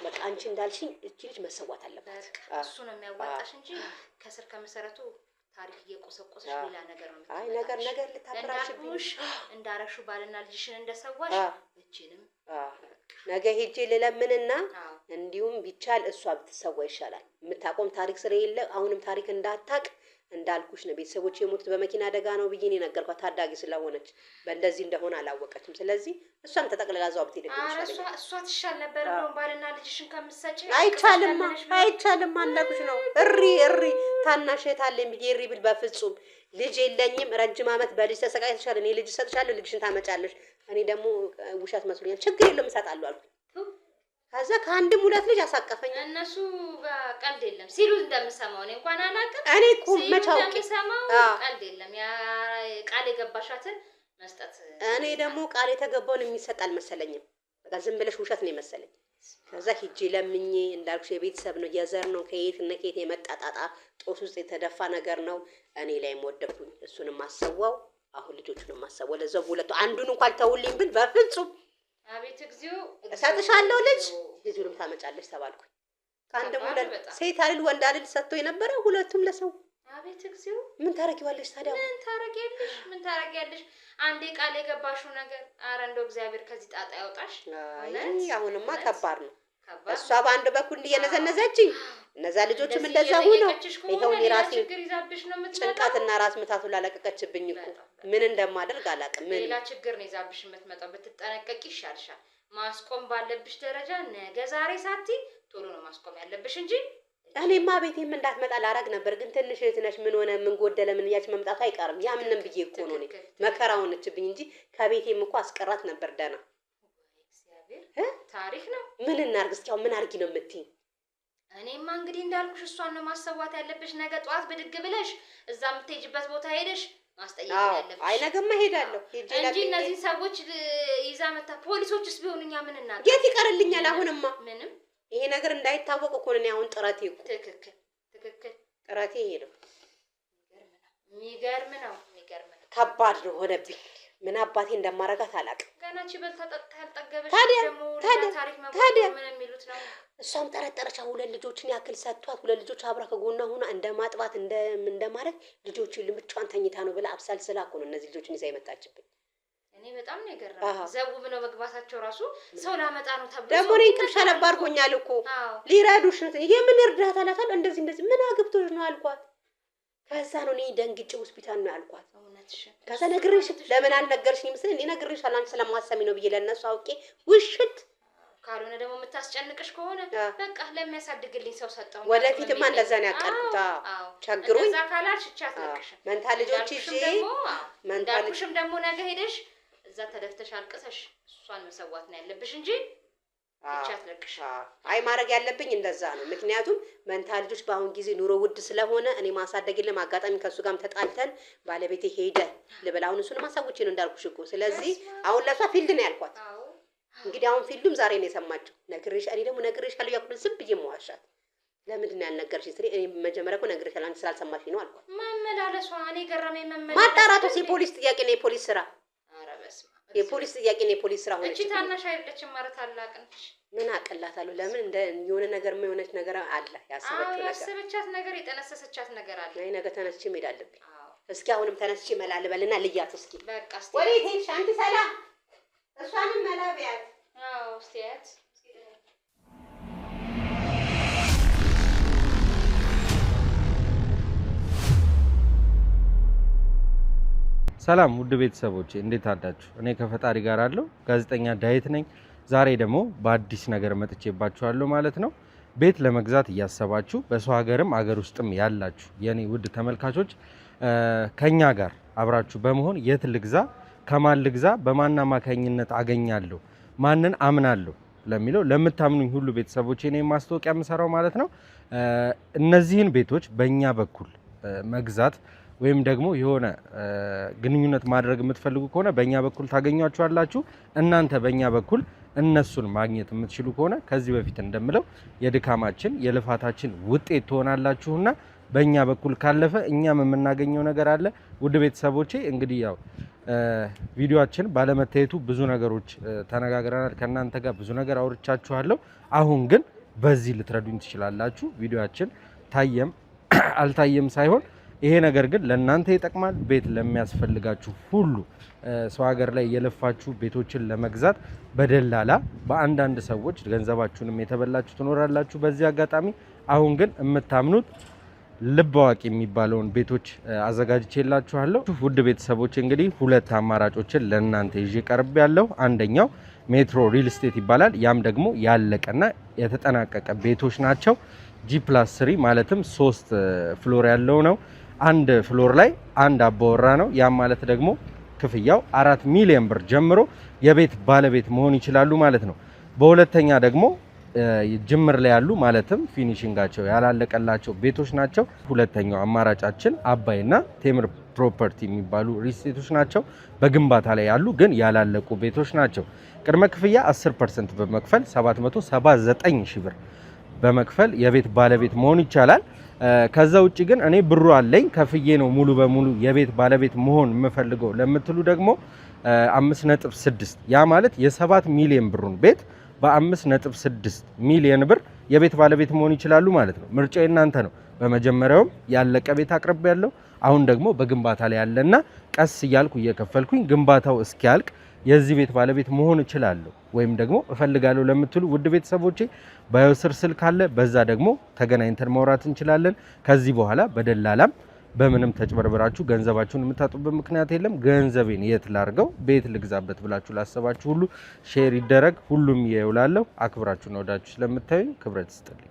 በቃ አንቺ እንዳልሽኝ እቺ ልጅ መሰዋት አለባት። እሱ ነው የሚያዋጣሽ እንጂ ከስር ከመሰረቱ ታሪክ እየቆሰቆሰሽ ሌላ ነገር ነው። አይ ነገር ልታበራሽብኝ እንዳረሹ ባልና ልጅሽን እንደሰዋሽ እቺንም ነገ ሄጄ ልለምንና እንዲሁም ቢቻል እሷ ብትሰዋ ይሻላል። የምታቆም ታሪክ ስለሌለ አሁንም ታሪክ እንዳታቅ እንዳልኩሽ ነው ቤተሰቦች የሞቱት በመኪና አደጋ ነው ብዬ ነው የነገርኳት። ታዳጊ ስለሆነች በእንደዚህ እንደሆነ አላወቀችም። ስለዚህ እሷም ተጠቅልላ እዛው ብትሄድ እሷ ትሻል ነበር። እንደውም ባልና ልጅሽን ከምትሰጪ አይቻልም አላልኩሽ ነው። እሪ ታናሽ እህት አለኝ ብዬ እሪ ብል በፍጹም ልጅ የለኝም። ረጅም ዓመት በልጅ ተሰቃይተሻል። እኔ ልጅ እሰጥሻለሁ፣ ልጅሽን ታመጫለሽ። እኔ ደግሞ ውሸት መስሎኛል። ችግር የለም እሰጣለሁ አልኩ። ከዛ ከአንድም ሁለት ልጅ አሳቀፈኝ። እነሱ ቀልድ የለም ሲሉ እንደምሰማው እኔ እንኳን አላውቅም። እኔ እኮ መቻውቂ እንደምሰማው ቀልድ የለም። ያ ቃል የገባሻትን መስጠት። እኔ ደግሞ ቃል የተገባውን የሚሰጥ አልመሰለኝም። በቃ ዝም ብለሽ ውሸት ነው የመሰለኝ። ከዛ ሂጄ ለምኜ እንዳልኩሽ የቤተሰብ ነው የዘር ነው ከየት እና ከየት የመጣ ጣጣ ጦስ ውስጥ የተደፋ ነገር ነው። እኔ ላይም ወደኩኝ። እሱንም አሰዋው፣ አሁን ልጆቹንም አሰዋው። ለዛው ሁለቱ አንዱን እንኳን ተውልኝ ብል በፍጹም አቤት እግዚኦ እሰጥሻለሁ ልጁንም ታመጫለሽ ተባልኩኝ። ከአንድም ሁለት ሴት አይደል ወንድ አይደል ሰጥቶ የነበረ ሁለቱም ለሰው። አቤት እግዚኦ ምን ታረጊዋለሽ ታዲያ? ምን ታረጊያለሽ? አንዴ ቃል የገባሽው ነገር። ኧረ እንደው እግዚአብሔር ከዚህ ጣጣ ያውጣሽ። አሁንማ ከባድ ነው። እሷ በአንድ በኩል እየነዘነዘችኝ እነዛ ልጆችም እንደዛ ሆኖ ይኸው ራሴ ጭንቀትና ራስ ምታቱ ላለቀቀችብኝ እኮ ምን እንደማደርግ አላውቅም። ሌላ ችግር ነው ይዛብሽ የምትመጣው። ብትጠነቀቂ ይሻልሻል። ማስቆም ባለብሽ ደረጃ ነገ ዛሬ ሳቲ ቶሎ ነው ማስቆም ያለብሽ እንጂ እኔማ ቤቴም እንዳትመጣ ላረግ ነበር። ግን ትንሽ እህት ነሽ፣ ምን ሆነ ምን ጎደለ ምን እያች መምጣቱ አይቀርም። ያ ምንም ብዬ እኮ ነው እኔ መከራ ሆነችብኝ እንጂ ከቤቴም እኮ አስቀራት ነበር ደህና። ታሪክ ነው። ምን እናርግ እስኪ? አሁን ምን አርጊ ነው የምትይኝ? እኔማ እንግዲህ እንዳልኩሽ እሷን ነው ማሰዋት ያለብሽ። ነገ ጠዋት ብድግ ብለሽ እዛ የምትሄጂበት ቦታ ሄደሽ ማስጠየቅ ያለብሽ። አይ ነገማ ሄዳለሁ እንጂ እነዚህ ሰዎች ይዛ መታ ፖሊሶችስ ቢሆኑ እኛ ምን እናድርግ? የት ይቀርልኛል? አሁንማ ምንም ይሄ ነገር እንዳይታወቅ እኮ ነው አሁን ጥረቴ እኮ። ትክክል ጥረቴ ይሄ ነው። የሚገርም ነው። ከባድ ነው ሆነብኝ። ምን አባቴ እንደማረጋት አላውቅም። ገና ቺበል ተጠጣ ያልጠገበሽ ደግሞ ታሪክ ምን የሚሉት ነው። እሷም ጠረጠረች። ሁለት ልጆችን ያክል ሰጥቷት ሁለት ልጆች አብራ ከጎኗ ሆና እንደማጥባት እንደማረግ ልጆችን ልምጫን ተኝታ ነው ብላ አብሳል ስላ እኮ ነው እነዚህ ልጆችን ይዛ የመጣችብኝ። እኔ በጣም ነው የገረመኝ። ዘው ብለው መግባታቸው ራሱ ሰው ላመጣ ነው ተብሎ ደግሞ እኔ እንቅልፍ አለባርጎኛል እኮ ሊረዱሽ ነው። የምን እርዳታ አላታለሁ። እንደዚህ ምን አግብቶሽ ነው አልኳት። ከዛ ነው እኔ ደንግጬ ሆስፒታል ነው ያልኳት። ከዛ ነግሬሽ ለምን አልነገርሽኝም ስል እኔ ነግሬሻለሁ አንቺ ስለማሰሚ ነው ብዬ ለነሱ አውቄ ውሽት። ካልሆነ ደግሞ የምታስጨንቅሽ ከሆነ በቃ ለሚያሳድግልኝ ሰው ሰጠው። ወደፊትማ እንደዛ ነው ያቀርኩት። ቸግሩኝ እንደዛ ካላልሽ ቻት ነቅሽ መንታ ልጆች ይዤ መንታልሽም ደግሞ ነገ ሄደሽ እዛ ተደፍተሽ አልቅሰሽ እሷን መሰዋት ነው ያለብሽ እንጂ ቻት ነቅሽ። አይ ማድረግ ያለብኝ እንደዛ ነው። ምክንያቱም መንታ ልጆች በአሁን ጊዜ ኑሮ ውድ ስለሆነ እኔ ማሳደግ የለም። አጋጣሚ ከሱ ጋርም ተጣልተን ባለቤቴ ሄደ ልበል። አሁን እሱን ማሳውቼ ነው እንዳልኩሽ እኮ። ስለዚህ አሁን ለሷ ፊልድ ነው ያልኳት። እንግዲህ አሁን ፊልዱም ዛሬ ነው የሰማችው። እኔ ደግሞ ነግሬሻለሁ ያልኩት ዝም ብዬ መዋሻት። ለምንድን ነው ያልነገርሽኝ? እኔ መጀመሪያ እኮ ነግሬሻለሁ አንቺ ስላልሰማሽኝ ነው አልኳት። መመላለሷ እኔ ገረመኝ። ማጣራቱስ የፖሊስ ጥያቄ ነው የፖሊስ ስራ። ኧረ በስመ አብ የፖሊስ ጥያቄ ነው የፖሊስ ስራ ሆነች። እቺ ታናሽ አይደለችም ማለት ታላቅ ነች። ምን አቀላታለሁ? ለምን እንደ የሆነ ነገር የሆነች ነገር አለ ያሰበችው ነገር ያሰበቻት ነገር የጠነሰሰቻት ነገር አለ። አይ ነገ ተነስቼ መሄድ አለብኝ። እስኪ አሁንም ተነስቼ መላልበልና ልያት እስኪ። በቃ እስቲ ወዴት ሄድሽ አንቺ? ሰላም እሷንም መላቢያት። አዎ እስቲ ያት ሰላም ውድ ቤተሰቦቼ እንዴት አዳችሁ? እኔ ከፈጣሪ ጋር አለው ጋዜጠኛ ዳዊት ነኝ። ዛሬ ደግሞ በአዲስ ነገር መጥቼባችኋለሁ ማለት ነው። ቤት ለመግዛት እያሰባችሁ በሰው ሀገርም አገር ውስጥም ያላችሁ የኔ ውድ ተመልካቾች ከኛ ጋር አብራችሁ በመሆን የት ልግዛ፣ ከማን ልግዛ፣ በማን አማካኝነት አገኛለሁ፣ ማንን አምናለሁ ለሚለው ለምታምኑኝ ሁሉ ቤተሰቦቼ እኔ ማስታወቂያ የምሰራው ማለት ነው። እነዚህን ቤቶች በእኛ በኩል መግዛት ወይም ደግሞ የሆነ ግንኙነት ማድረግ የምትፈልጉ ከሆነ በእኛ በኩል ታገኟቸዋላችሁ። እናንተ በእኛ በኩል እነሱን ማግኘት የምትችሉ ከሆነ ከዚህ በፊት እንደምለው የድካማችን የልፋታችን ውጤት ትሆናላችሁና በእኛ በኩል ካለፈ እኛም የምናገኘው ነገር አለ። ውድ ቤተሰቦቼ እንግዲህ ያው ቪዲዮአችን ባለመታየቱ ብዙ ነገሮች ተነጋግረናል። ከእናንተ ጋር ብዙ ነገር አውርቻችኋለሁ። አሁን ግን በዚህ ልትረዱኝ ትችላላችሁ። ቪዲዮአችን ታየም አልታየም ሳይሆን ይሄ ነገር ግን ለእናንተ ይጠቅማል። ቤት ለሚያስፈልጋችሁ ሁሉ ሰው ሀገር ላይ የለፋችሁ ቤቶችን ለመግዛት በደላላ በአንዳንድ ሰዎች ገንዘባችሁንም የተበላችሁ ትኖራላችሁ። በዚህ አጋጣሚ አሁን ግን የምታምኑት ልብ አዋቂ የሚባለውን ቤቶች አዘጋጅቼላችኋለሁ። ውድ ቤተሰቦች እንግዲህ ሁለት አማራጮችን ለእናንተ ይዤ ቀርብ ያለው አንደኛው ሜትሮ ሪል ስቴት ይባላል። ያም ደግሞ ያለቀና የተጠናቀቀ ቤቶች ናቸው። G+3 ማለትም 3 ፍሎር ያለው ነው። አንድ ፍሎር ላይ አንድ አባወራ ነው። ያም ማለት ደግሞ ክፍያው 4 ሚሊዮን ብር ጀምሮ የቤት ባለቤት መሆን ይችላሉ ማለት ነው። በሁለተኛ ደግሞ ጅምር ላይ ያሉ ማለትም ፊኒሺንጋቸው ያላለቀላቸው ቤቶች ናቸው። ሁለተኛው አማራጫችን አባይና ቴምር ፕሮፐርቲ የሚባሉ ሪስቴቶች ናቸው። በግንባታ ላይ ያሉ ግን ያላለቁ ቤቶች ናቸው። ቅድመ ክፍያ 10% በመክፈል 779 ሺህ ብር በመክፈል የቤት ባለቤት መሆን ይቻላል። ከዛ ውጪ ግን እኔ ብሩ አለኝ ከፍዬ ነው ሙሉ በሙሉ የቤት ባለቤት መሆን የምፈልገው ለምትሉ ደግሞ 5.6 ያ ማለት የ7 ሚሊዮን ብሩን ቤት በ5.6 ሚሊዮን ብር የቤት ባለቤት መሆን ይችላሉ ማለት ነው። ምርጫው እናንተ ነው። በመጀመሪያውም ያለቀ ቤት አቅርቤ ያለው አሁን ደግሞ በግንባታ ላይ ያለና ቀስ እያልኩ እየከፈልኩኝ ግንባታው እስኪያልቅ የዚህ ቤት ባለቤት መሆን እችላለሁ ወይም ደግሞ እፈልጋለሁ ለምትሉ ውድ ቤተሰቦቼ ባዮ ስር ስልክ አለ። በዛ ደግሞ ተገናኝተን ማውራት እንችላለን። ከዚህ በኋላ በደላላም በምንም ተጭበርብራችሁ ገንዘባችሁን የምታጡበት ምክንያት የለም። ገንዘቤን የት ላርገው ቤት ልግዛበት ብላችሁ ላሰባችሁ ሁሉ ሼር ይደረግ። ሁሉም ይውላለሁ። አክብራችሁና ወዳችሁ ስለምታዩኝ ክብረት ይስጥልኝ።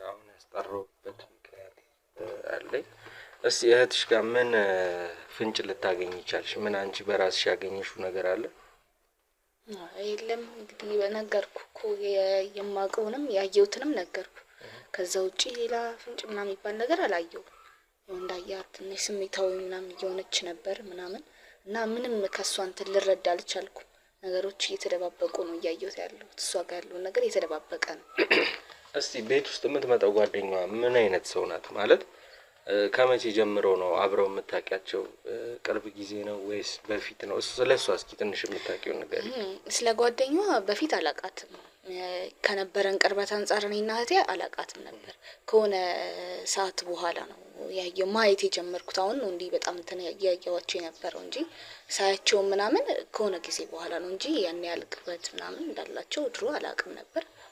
አሁን ያስጠራሁበት ምክንያት አለኝ። እስቲ እህትሽ ጋር ምን ፍንጭ ልታገኝ ይቻልሽ? ምን አንቺ በራስሽ ያገኘሽው ነገር አለ? የለም እንግዲህ ነገርኩ እኮ የማውቀውንም ያየሁትንም ነገርኩ። ከዛ ውጪ ሌላ ፍንጭ ምናምን የሚባል ነገር አላየሁም። እንዳያት ትንሽ ስሜታዊ ምናምን እየሆነች ነበር ምናምን እና ምንም ከሷ እንትን ልረዳ አልቻልኩም። ነገሮች እየተደባበቁ ነው እያየሁት ያለሁት። እሷ ጋር ያለው ነገር እየተደባበቀ ነው። እስቲ ቤት ውስጥ የምትመጣው ጓደኛዋ ምን አይነት ሰው ናት? ማለት ከመቼ ጀምሮ ነው አብረው የምታውቂያቸው? ቅርብ ጊዜ ነው ወይስ በፊት ነው? ስለሷ እስኪ ትንሽ የምታውቂው ነገር። ስለ ጓደኛዋ በፊት አላውቃትም። ከነበረን ቅርበት አንጻር እኔና እህቴ አላውቃትም ነበር። ከሆነ ሰዓት በኋላ ነው ያየው ማየት የጀመርኩት። አሁን ነው እንዲህ በጣም እንትን ያያያቸው የነበረው እንጂ ሳያቸው ምናምን ከሆነ ጊዜ በኋላ ነው እንጂ ያን ያህል ቅርበት ምናምን እንዳላቸው ድሮ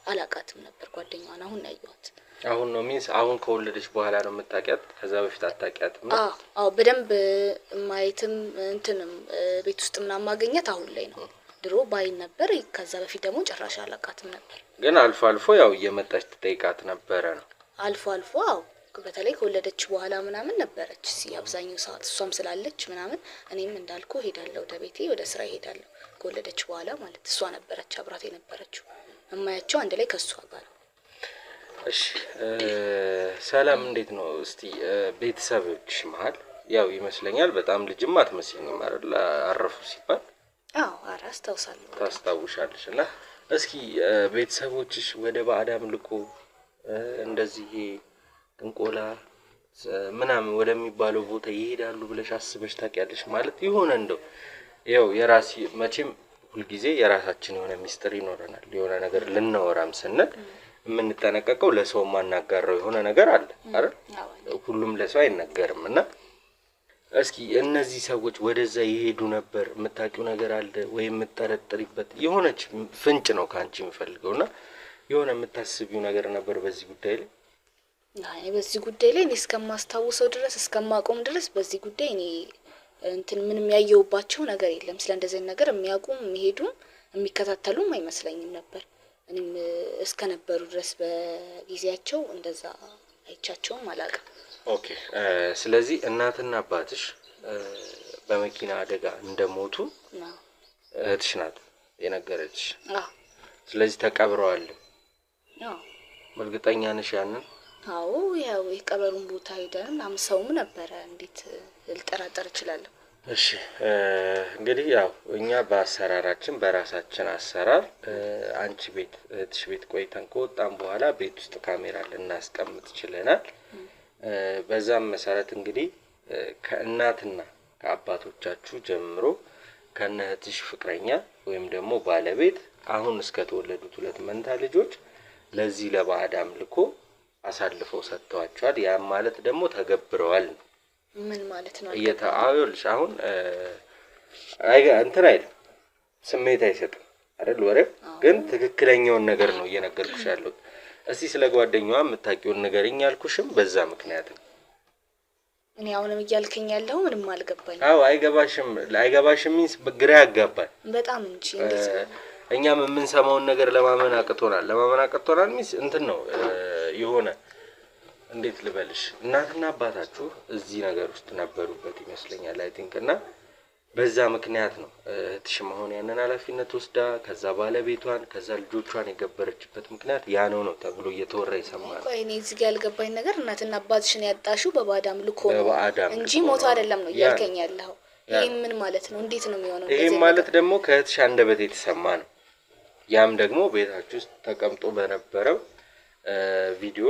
አላውቃትም ነበር ጓደኛዋን። አሁን ያየኋት አሁን ነው ሚንስ አሁን ከወለደች በኋላ ነው የምታውቂያት? ከዛ በፊት አታውቂያትም? አዎ በደንብ ማየትም እንትንም ቤት ውስጥ ምናምን ማግኘት አሁን ላይ ነው። ድሮ ባይን ነበር። ከዛ በፊት ደግሞ ጭራሽ አላውቃትም ነበር። ግን አልፎ አልፎ ያው እየመጣች ትጠይቃት ነበረ ነው? አልፎ አልፎ አዎ። በተለይ ከወለደች በኋላ ምናምን ነበረች አብዛኛው ሰዓት እሷም ስላለች ምናምን። እኔም እንዳልኩ ሄዳለሁ ወደ ቤቴ ወደ ስራ ሄዳለሁ። ከወለደች በኋላ ማለት እሷ ነበረች አብራት የነበረችው። እማያቸው አንድ ላይ ከሷ ጋር። እሺ ሰላም እንዴት ነው? እስቲ ቤተሰቦች መሀል ያው ይመስለኛል በጣም ልጅም አትመስይኝም አይደል? አረፉ ሲባል አዎ አስታውሳለሁ። ታስታውሻለሽ? እና እስኪ ቤተሰቦችሽ ወደ ባዕዳም ልኮ እንደዚህ ጥንቆላ ምናምን ወደሚባለው ቦታ ይሄዳሉ ብለሽ አስበሽ ታውቂያለሽ? ማለት የሆነ እንደው ያው የራሲ መቼም ሁልጊዜ የራሳችን የሆነ ሚስጥር ይኖረናል። የሆነ ነገር ልናወራም ስንል የምንጠነቀቀው ለሰው ማናጋራው የሆነ ነገር አለ አይደል? ሁሉም ለሰው አይነገርም። እና እስኪ እነዚህ ሰዎች ወደዛ ይሄዱ ነበር የምታውቂው ነገር አለ ወይ? የምትጠረጥሪበት የሆነች ፍንጭ ነው ካንቺ የምፈልገውና የሆነ የምታስቢው ነገር ነበር በዚህ ጉዳይ ላይ? አይ በዚህ ጉዳይ ላይ እኔ እስከማስታውሰው ድረስ እስከማቆም ድረስ በዚህ ጉዳይ እኔ እንትን ምንም ያየውባቸው ነገር የለም። ስለ እንደዚህ ነገር የሚያውቁም የሚሄዱም የሚከታተሉም አይመስለኝም ነበር። እኔም እስከነበሩ ድረስ በጊዜያቸው እንደዛ አይቻቸውም አላውቅም። ኦኬ ስለዚህ እናትና አባትሽ በመኪና አደጋ እንደሞቱ እህትሽ ናት የነገረችሽ? አዎ። ስለዚህ ተቀብረዋል? አዎ። እርግጠኛ ነሽ ያንን? አዎ ያው የቀበሩን ቦታ ሄደን ምናምን ሰውም ነበረ። እንዴት ልጠራጠር እችላለሁ? እሺ እንግዲህ ያው እኛ በአሰራራችን በራሳችን አሰራር አንቺ ቤት እህትሽ ቤት ቆይተን ከወጣን በኋላ ቤት ውስጥ ካሜራ ልናስቀምጥ ችለናል። በዛም መሰረት እንግዲህ ከእናትና ከአባቶቻችሁ ጀምሮ ከነ እህትሽ ፍቅረኛ ወይም ደግሞ ባለቤት አሁን እስከተወለዱት 2 መንታ ልጆች ለዚህ ለባዕድ አምልኮ አሳልፈው ሰጥተዋቸዋል። ያም ማለት ደግሞ ተገብረዋል። ምን ማለት ነው? እየተአውልሽ አሁን እንትን አይደል ስሜት አይሰጥም አይደል? ወሬ ግን ትክክለኛውን ነገር ነው እየነገርኩሽ ያለሁት። እስቲ ስለ ጓደኛዋ የምታውቂውን ንገሪኝ ያልኩሽም በዛ ምክንያት ነው። እኔ አሁንም እያልከኝ ያለው ምንም አልገባኝ። አዎ አይገባሽም ሚንስ ግራ ያጋባል በጣም እንጂ እንዴት እኛም የምንሰማውን ነገር ለማመን አቅቶናል ሚንስ እንትን ነው የሆነ እንዴት ልበልሽ እናትና አባታችሁ እዚህ ነገር ውስጥ ነበሩበት ይመስለኛል አይ ቲንክ እና በዛ ምክንያት ነው እህትሽ መሆን ያንን ኃላፊነት ወስዳ ከዛ ባለቤቷን ከዛ ልጆቿን የገበረችበት ምክንያት ያ ነው ተብሎ እየተወራ ይሰማል። ቆይ እኔ እዚህ ጋር ያልገባኝ ነገር እናትና አባትሽን ያጣሽው በባዕድ አምልኮ ነው እንጂ ሞቶ አይደለም ነው እያልከኝ ያለው። ይሄ ምን ማለት ነው? እንዴት ነው የሚሆነው? ይሄ ማለት ደግሞ ከእህትሽ አንደበት የተሰማ ነው። ያም ደግሞ ቤታችሁ ውስጥ ተቀምጦ በነበረው ቪዲዮ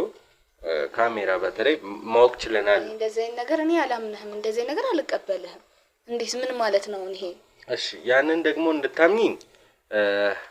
ካሜራ በተለይ ማወቅ ችለናል። እንደዚህ ነገር እኔ አላምንህም፣ እንደዚህ ነገር አልቀበልህም። እንዴት ምን ማለት ነው ይሄ? እሺ ያንን ደግሞ እንድታምኚኝ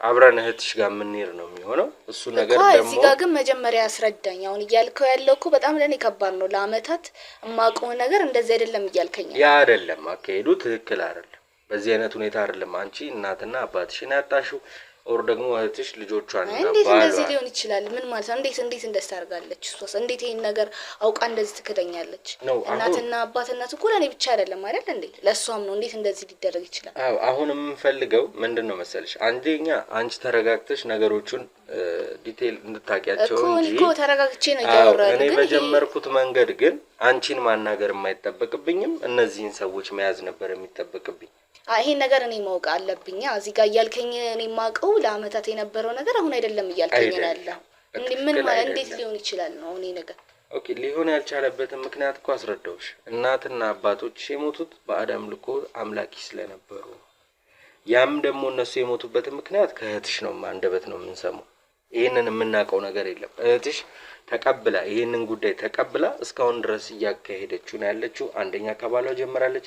አብረን እህትሽ ጋር የምንሄድ ነው የሚሆነው። እሱ ነገር ደግሞ እዚህ ጋር ግን መጀመሪያ አስረዳኝ። አሁን እያልከው ያለው እኮ በጣም ለኔ ከባድ ነው። ለአመታት የማውቀው ነገር እንደዚህ አይደለም እያልከኝ ያ አይደለም። አካሄዱ ትክክል አይደለም። በዚህ አይነት ሁኔታ አይደለም አንቺ እናትና አባትሽን ያጣሽው ኦር ደግሞ እህትሽ ልጆቿን እና እንዴት እንደዚህ ሊሆን ይችላል? ምን ማለት ነው? እንዴት እንደስታርጋለች? እሷስ እንዴት ይሄን ነገር አውቃ እንደዚህ ትከደኛለች? እናትና አባትነት እኮ ለኔ ብቻ አይደለም አይደል እንዴ? ለሷም ነው። እንዴት እንደዚህ ሊደረግ ይችላል? አዎ አሁን የምንፈልገው ምንድነው መሰለሽ? አንደኛ አንቺ ተረጋግተሽ ነገሮችን ዲቴል እንድታቂያቸው እንጂ እኮ ተረጋግቼ ነው ያወራው። እኔ በጀመርኩት መንገድ ግን አንቺን ማናገር የማይጠበቅብኝም እነዚህን ሰዎች መያዝ ነበር የሚጠበቅብኝ። ይሄን ነገር እኔ ማወቅ አለብኝ። እዚህ ጋር እያልከኝ እኔ ማውቀው ለአመታት የነበረው ነገር አሁን አይደለም እያልከኝ ያለው። ምን ማለት እንዴት ሊሆን ይችላል ነው እኔ ነገር? ኦኬ ሊሆን ያልቻለበትን ምክንያት እኮ አስረዳውሽ። እናትና አባቶች የሞቱት በባዕድ አምልኮ አምላኪ ስለነበሩ፣ ያም ደግሞ እነሱ የሞቱበትን ምክንያት ከእህትሽ ነው አንደበት ነው የምንሰማው። ይሄንን የምናውቀው ነገር የለም። እህትሽ ተቀብላ ይሄንን ጉዳይ ተቀብላ እስካሁን ድረስ እያካሄደችው ነው ያለችው። አንደኛ ከባሏ ጀምራለች፣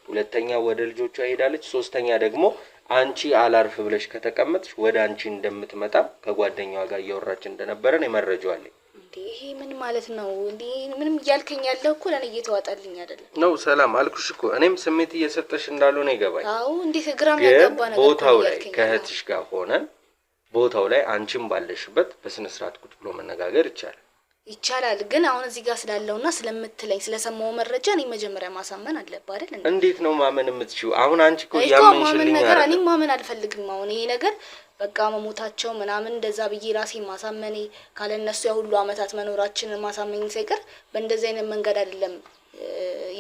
ሁለተኛ ወደ ልጆቿ ሄዳለች፣ ሶስተኛ ደግሞ አንቺ አላርፍ ብለሽ ከተቀመጥሽ ወደ አንቺ እንደምትመጣ ከጓደኛዋ ጋር እያወራች እንደነበረ ነው መረጃው አለኝ። ይሄ ምን ማለት ነው? ምንም እያልከኝ ያለው እኮ ለኔ እየተዋጣልኝ አይደለም ነው። ሰላም አልኩሽ እኮ እኔም ስሜት እየሰጠሽ እንዳልሆነ ይገባኝ። አዎ እንዴት ግራም ያጋባ ነገር ቦታው ላይ ከእህትሽ ጋር ሆነን ቦታው ላይ አንቺም ባለሽበት በስነ ስርዓት ቁጭ ብሎ መነጋገር ይቻላል። ግን አሁን እዚህ ጋር ስላለውና ስለምትለኝ ስለሰማው መረጃ እኔ መጀመሪያ ማሳመን አለበት አይደል? እንዴት ነው ማመን የምትችይው? አሁን አንቺ እኮ ያመንሽልኝ ነገር እኔ ማመን አልፈልግም። አሁን ይሄ ነገር በቃ መሞታቸው ምናምን እንደዛ ብዬ ራሴ ማሳመኔ ካለነሱ ያ ሁሉ አመታት መኖራችንን ማሳመኝ ሳይቀር በእንደዚህ አይነት መንገድ አይደለም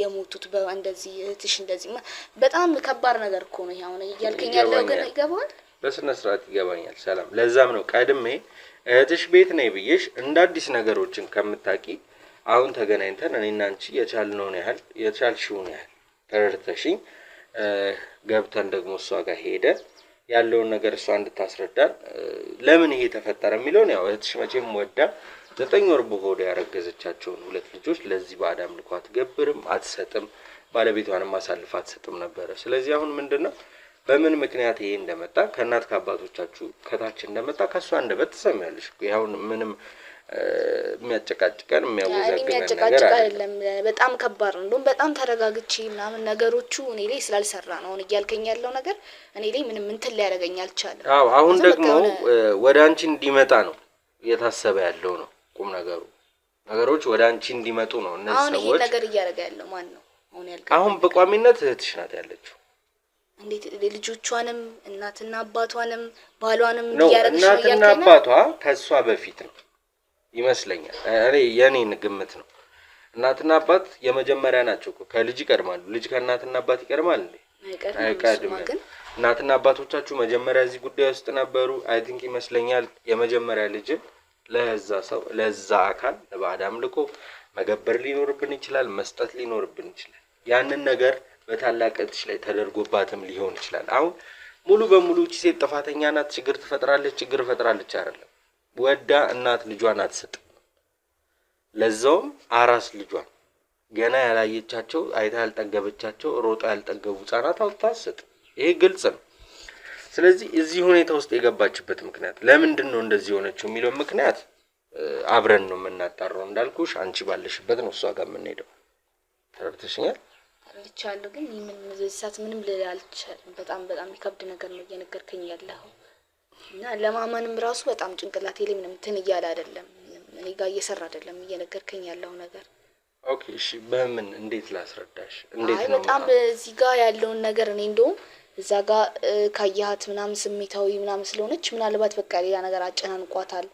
የሞቱት። በእንደዚህ እህትሽ እንደዚህ በጣም ከባድ ነገር እኮ ነው። አሁን እያልከኝ ያለው ግን ይገባል። በስነ ስርዓት ይገባኛል ሰላም። ለዛም ነው ቀድሜ እህትሽ ቤት ነኝ ብዬሽ እንደ አዲስ ነገሮችን ከምታቂ አሁን ተገናኝተን እኔና አንቺ የቻልነውን ያህል የቻልሽውን ያህል ተረድተሽኝ ገብተን ደግሞ እሷ ጋር ሄደ ያለውን ነገር እሷ እንድታስረዳን ለምን ይሄ ተፈጠረ የሚለውን ያው እህትሽ መቼም ወዳ 9 ወር በሆዷ ያረገዘቻቸውን 2 ልጆች ለዚህ ባዕድ አምልኮ አትገብርም፣ አትሰጥም፣ ባለቤቷንም አሳልፋ አትሰጥም ነበረ። ስለዚህ አሁን ምንድነው በምን ምክንያት ይሄ እንደመጣ ከእናት ከአባቶቻችሁ ከታች እንደመጣ ከሷ እንደበት ትሰሚያለሽ። ያው ምንም የሚያጨቃጭቀን የሚያወዛግበን ነገር አይደለም። በጣም ከባድ ነው። እንደውም በጣም ተረጋግቼ ምናምን ነገሮቹ እኔ ላይ ስላልሰራ ነው አሁን እያልከኝ ያለው ነገር እኔ ላይ ምንም እንትን ሊያደርገኝ አልቻለም። አዎ አሁን ደግሞ ወደ አንቺ እንዲመጣ ነው የታሰበ ያለው ነው ቁም ነገሩ። ነገሮች ወደ አንቺ እንዲመጡ ነው እነዚህ ሰዎች። አሁን ይሄ ነገር እያደረገ ያለው ማን ነው? አሁን በቋሚነት እህትሽ ናት ያለችው። እንዴት ልጆቿንም እናትና አባቷንም ባሏንም እያረገች ነው? እናትና አባቷ ከሷ በፊት ነው ይመስለኛል። እኔ የኔን ግምት ነው። እናትና አባት የመጀመሪያ ናቸው እኮ። ከልጅ ይቀድማሉ። ልጅ ከእናትና አባት ይቀድማል እንዴ? አይቀድምም። እናትና አባቶቻችሁ መጀመሪያ እዚህ ጉዳይ ውስጥ ነበሩ። አይ ቲንክ ይመስለኛል የመጀመሪያ ልጅ ለዛ ሰው ለዛ አካል ለባዕድ አምልኮ መገበር ሊኖርብን ይችላል፣ መስጠት ሊኖርብን ይችላል። ያንን ነገር በታላቅ እህትሽ ላይ ተደርጎባትም ሊሆን ይችላል። አሁን ሙሉ በሙሉ እቺ ሴት ጥፋተኛ ናት፣ ችግር ፈጥራለች አይደለም። ወዳ እናት ልጇን አትሰጥም። ለዛውም አራስ ልጇን ገና ያላየቻቸው አይታ ያልጠገበቻቸው ሮጣ ያልጠገቡ ህጻናት አውጥታ አትሰጥም። ይሄ ግልጽ ነው። ስለዚህ እዚህ ሁኔታ ውስጥ የገባችበት ምክንያት ለምንድን ነው እንደዚህ ሆነችው የሚለው ምክንያት አብረን ነው የምናጣራው። እንዳልኩሽ አንቺ ባለሽበት ነው እሷ ጋር የምንሄደው። ተረድተሽኛል? ሰምቻለሁ ግን ምን ዘሳት ምንም ልል አልቻልኩም። በጣም ይከብድ ነገር ነው እየነገርከኝ ያለው እና ለማመንም ራሱ በጣም ጭንቅላቴ ላይ ምንም እንትን እያለ አይደለም። እኔ ጋር እየሰራ አይደለም እየነገርከኝ ያለው ነገር። ኦኬ እሺ፣ በምን እንዴት ላስረዳሽ? እንዴት ነው በጣም እዚህ ጋር ያለውን ነገር እኔ እንደውም እዛ ጋር ካያት ምናምን ስሜታዊ ምናምን ስለሆነች ምናልባት በቃ ሌላ ነገር አጨናንቋታል።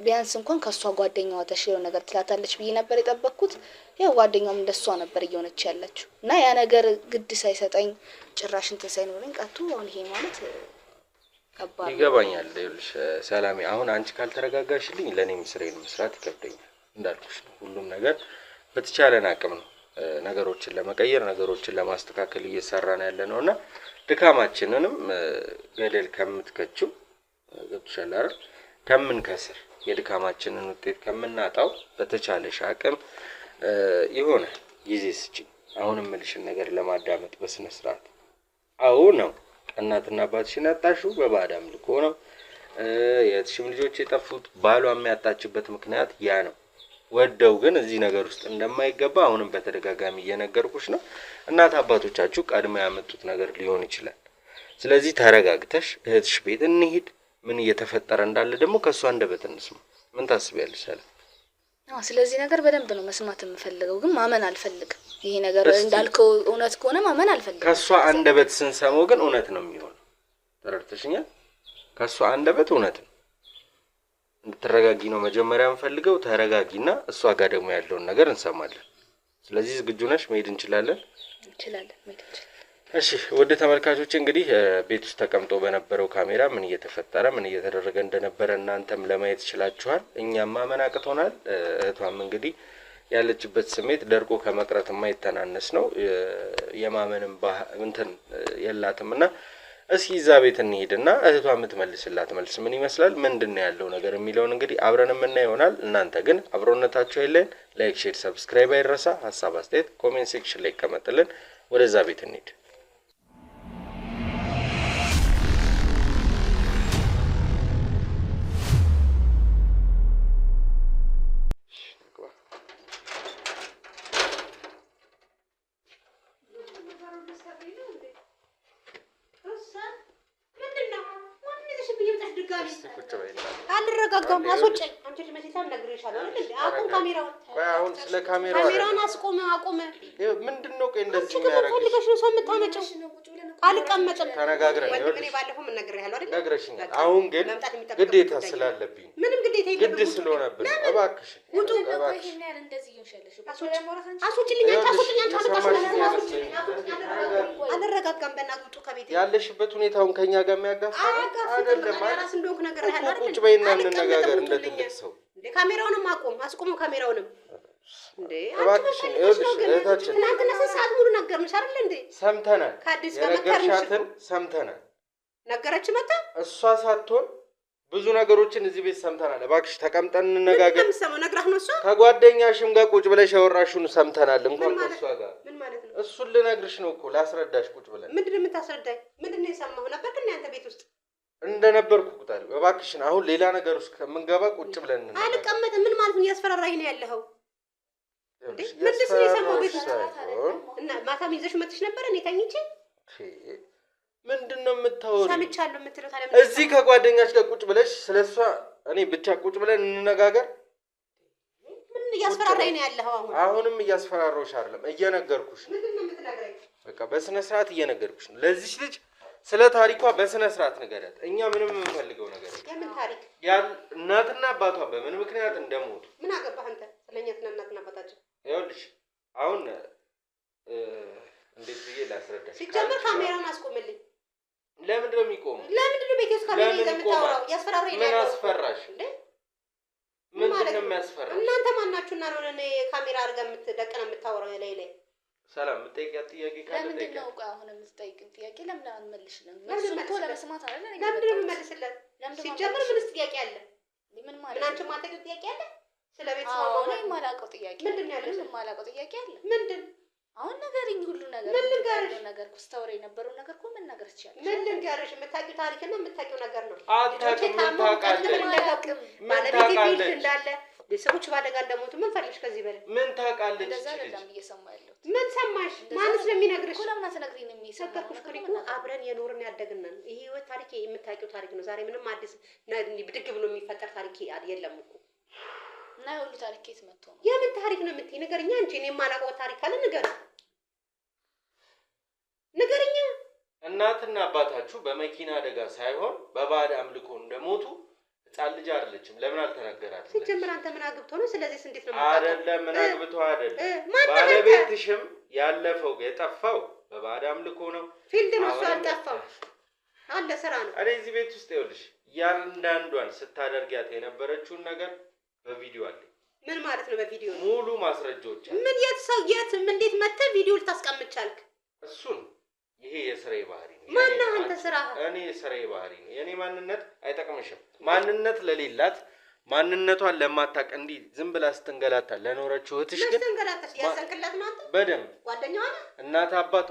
ቢያንስ እንኳን ከሷ ጓደኛዋ ተሽሎ ነገር ትላታለች ብዬ ነበር የጠበቅኩት። ያው ጓደኛውም እንደሷ ነበር እየሆነች ያለችው እና ያ ነገር ግድ ሳይሰጠኝ ጭራሽ እንትን ሳይኖረኝ ቀጡ። አሁን ይሄ ማለት ከባድ ይገባኛል። ይኸውልሽ ሰላሜ፣ አሁን አንቺ ካልተረጋጋሽልኝ ለኔም ስራዬን መስራት ይከብደኛል። እንዳልኩሽ ነው ሁሉም ነገር በተቻለን አቅም ነው ነገሮችን ለመቀየር ነገሮችን ለማስተካከል እየሰራን ያለ ነውና ድካማችንንም ገደል ከምትከችው ገብቶሻል አይደል? ከምንከስር የድካማችንን ውጤት ከምናጣው በተቻለሽ አቅም የሆነ ጊዜ ስጪኝ። አሁንም እልሽን ነገር ለማዳመጥ በስነ ስርዓት። አዎ ነው እናትና አባትሽን ያጣሽው በባዕድ አምልኮ ነው። የእህትሽም ልጆች የጠፉት ባሏም ያጣችበት ምክንያት ያ ነው። ወደው ግን እዚህ ነገር ውስጥ እንደማይገባ አሁንም በተደጋጋሚ እየነገርኩሽ ነው። እናት አባቶቻችሁ ቀድሞ ያመጡት ነገር ሊሆን ይችላል። ስለዚህ ተረጋግተሽ እህትሽ ቤት እንሂድ፣ ምን እየተፈጠረ እንዳለ ደግሞ ከሷ አንደበት እንስማ። ምን ታስቢያለሽ? ስለዚህ ነገር በደንብ ነው መስማት የምፈልገው፣ ግን ማመን አልፈልግም። ይሄ ነገር እንዳልከው እውነት ከሆነ ማመን አልፈልግም። ከሷ አንደበት ስንሰማው ግን እውነት ነው የሚሆነው። ተረድተሽኛል? ከሷ አንደበት እውነት ነው። እንድትረጋጊ ነው መጀመሪያ የምፈልገው። ተረጋጊና እሷ ጋር ደግሞ ያለውን ነገር እንሰማለን። ስለዚህ ዝግጁ ነሽ? መሄድ እንችላለን? መሄድ እንችላለን። እሺ ወደ ተመልካቾች እንግዲህ ቤት ውስጥ ተቀምጦ በነበረው ካሜራ ምን እየተፈጠረ ምን እየተደረገ እንደነበረ እናንተም ለማየት ይችላችኋል። እኛም ማመን አቅቶናል። እህቷም እንግዲህ ያለችበት ስሜት ደርቆ ከመቅረት የማይተናነስ ነው። የማመንም እንትን የላትምና እስኪ እዛ ቤት እንሂድና እህቷ የምትመልስላት መልስ ምን ይመስላል፣ ምንድነው ያለው ነገር የሚለውን እንግዲህ አብረን የምናየው ይሆናል። እናንተ ግን አብሮነታችሁ አይለየን። ላይክ፣ ሼር፣ ሰብስክራይብ አይረሳ። ሀሳብ አስተያየት ኮሜንት ሴክሽን ላይ ይቀመጥልን። ወደዛ ቤት እንሂድ። አልረጋጋም። አስወጪኝ። አንቺ ለመሲታም ነግሬሻለሁ አይደል? አቁም ካሜራውን። አሁን ስለ ካሜራውን አስቆም። ምንድነው ቆይ እንደዚህ የሚያደርግሽ? ፈልገሽ ነው ሰው የምታመጪው? አልቀመጥም። ተነጋግረን ነው እኔ ባለፈው ምን ነግሬሻለሁ አይደል? ነግረሽኛል። አሁን ግን ግዴታ ስላለብኝ ምንም ግዴታ የለም። ግድ ስለሆነብኝ እባክሽ ውጡ። እባክሽ አስወጪልኝ። አልረጋጋም። በእናትህ ውጡ ከቤቴ። ያለሽበት ሁኔታውን ከኛ ጋር የሚያጋፋ አይደለም። ራስ እንደሆንክ ነገር ያለው አይደል? ቁጭ በይና እንነጋገር እንደ ትልቅ ሰው። ካሜራውንም አስቆሙ ካሜራውንም። እባክሽ እህታችን ትናንትና ስንት ሰዓት ሙሉ ነገርንሽ አይደል እንዴ? ሰምተናል። ከአዲስ የነገርሻትን ሰምተናል። ነገረች መጣ። እሷ ሳትሆን ብዙ ነገሮችን እዚህ ቤት ሰምተናል። እባክሽ ተቀምጠን እንነጋገር። ምን ሰማው? ነግራህ ነው እሷ። ከጓደኛሽም ጋር ቁጭ ብለሽ ያወራሽውን ሰምተናል። እንኳን ከእሷ ጋር ምን ማለት ነው? እሱን ልነግርሽ ነው እኮ ላስረዳሽ ቁጭ ብለን። ምንድን ነው የምታስረዳኝ? ምንድን ነው የሰማሁ ነበር ግን አንተ ቤት ውስጥ እንደነበርኩ ቁጣል። እባክሽን አሁን ሌላ ነገር ውስጥ ከምንገባ ቁጭ ብለን እንነጋገር። አልቀመጥም። ምን ማለት ነው? እያስፈራራኝ ነው ያለኸው። ምንድን ነው የሰማሁ ቤት ውስጥ? እና ማታም ይዘሽ መጥሽ ነበር እኔ ተኝቼ። ምንድን ነው የምታወሪው? ሰምቻለሁ የምትለው ታዲያ እዚህ ከጓደኛሽ ጋር ቁጭ ብለሽ ስለሷ እኔ ብቻ ቁጭ ብለን እንነጋገር። ምን እያስፈራራኝ ነው ያለኸው? አሁንም እያስፈራራሁሽ አይደለም፣ እየነገርኩሽ። ምንድን ነው የምትነግረኝ? በቃ በስነ ስርዓት እየነገርኩሽ ነው። ለዚች ልጅ ስለ ታሪኳ በስነ ስርዓት ንገሪያት። እኛ ምንም የምንፈልገው ነገር የምን ታሪክ? እናትና አባቷ በምን ምክንያት እንደሞቱ ምን አገባህ አንተ? ስለኛ እናትና አባታችን ይኸውልሽ አሁን እንዴት ብዬ ላስረዳሽ? ሲጀምር ካሜራውን አስቆምልኝ። ለምንድን ነው የሚቆመው? ለምንድን ነው ቤት ውስጥ ካሜራ ይዘህ የምታወራው? ያስፈራራኝ ነው። ምን አስፈራሽ እንዴ? ምንድን ነው የሚያስፈራሽ? እናንተ ማናችሁና ነው እኔ ካሜራ አድርገህ የምትደቅነው የምታወራው? ላይ ሰላም የምትጠይቂያት ጥያቄ ካለ ለምንድን ነው ቆይ አሁን የምትጠይቂን ጥያቄ ለምን አንመልሽልም? መልሱን እኮ ለመስማት አይደል? ለምንድን ነው የምመልስለት? ሲጀምር ምንስ ጥያቄ አለ? ምን ማለት ምን አንቺ ማጠቂው ጥያቄ አለ? ስለ ቤት ማማው ነው የማላውቀው ጥያቄ ምንድን ነው ያለው? የማላውቀው ጥያቄ አለ። ምንድን አሁን ነገርኝ ሁሉ ነገር ምን ልንገርሽ? ነገር ኩስታወሬ የነበረው ነገር እኮ ምን ነገር ትችያለሽ? ምን ልንገርሽ? የምታውቂው ታሪክና የምታውቂው ነገር ነው። አታውቅም። ታውቃለህ ማለቤት ፊልድ እንዳለ ቤተሰቦች ባደጋ እንደሞቱ ምን ፈልግሽ ከዚህ በላይ ምን ታውቃለች? እንደዛ አይደለም እየሰማሁ ያለሁት። ምን ሰማሽ? ማንስ ነው የሚነግርሽ? እኮ ለምን አትነግሪኝ? ነው የሚሰማው እኮ አብረን የኖርን ያደግነን ይሄ ህይወት ታሪክ የምታውቂው ታሪክ ነው። ዛሬ ምንም አዲስ ብድግ ብሎ የሚፈጠር ታሪክ የለም እኮ። እና ሁሉ ታሪክ የት መጥቶ ነው? የምን ታሪክ ነው የምትይ? ንገርኛ እንጂ እኔ የማላውቀው ታሪክ ካለ ንገርኛ። እናትና አባታችሁ በመኪና አደጋ ሳይሆን በባዕድ አምልኮ እንደሞቱ ህፃን ልጅ አይደለችም። ለምን አልተነገራትም? ሲጀምር አንተ ምን አግብቶ ነው? ስለዚህ እንዴት ነው አይደለም? ምን አግብቶ አይደለም። ባለቤትሽም ያለፈው የጠፋው በባዕድ አምልኮ ነው። ፊልድ ነው እሱ አልጠፋው አለ ስራ ነው። እኔ እዚህ ቤት ውስጥ ይኸውልሽ እያንዳንዷን ስታደርጊያት የነበረችውን ነገር በቪዲዮ አለ። ምን ማለት ነው በቪዲዮ? ሙሉ ማስረጃዎች አሉ። ምን የት እንዴት መተህ ቪዲዮ ልታስቀምጥ ቻልክ? እሱን ይሄ የስራዬ ባህሪ ነው። ማነህ አንተ? ስራ እኔ የስራዬ ባህሪ ነው። የኔ ማንነት አይጠቅምሽም። ማንነት ለሌላት ማንነቷን ለማታውቅ እንዲህ ዝም ብላ ስትንገላታ ለኖረችው እህትሽ ግን ስትንገላታሽ ያሰንክላት ነው አንተ? በደንብ ጓደኛዋ ነህ? እናት አባት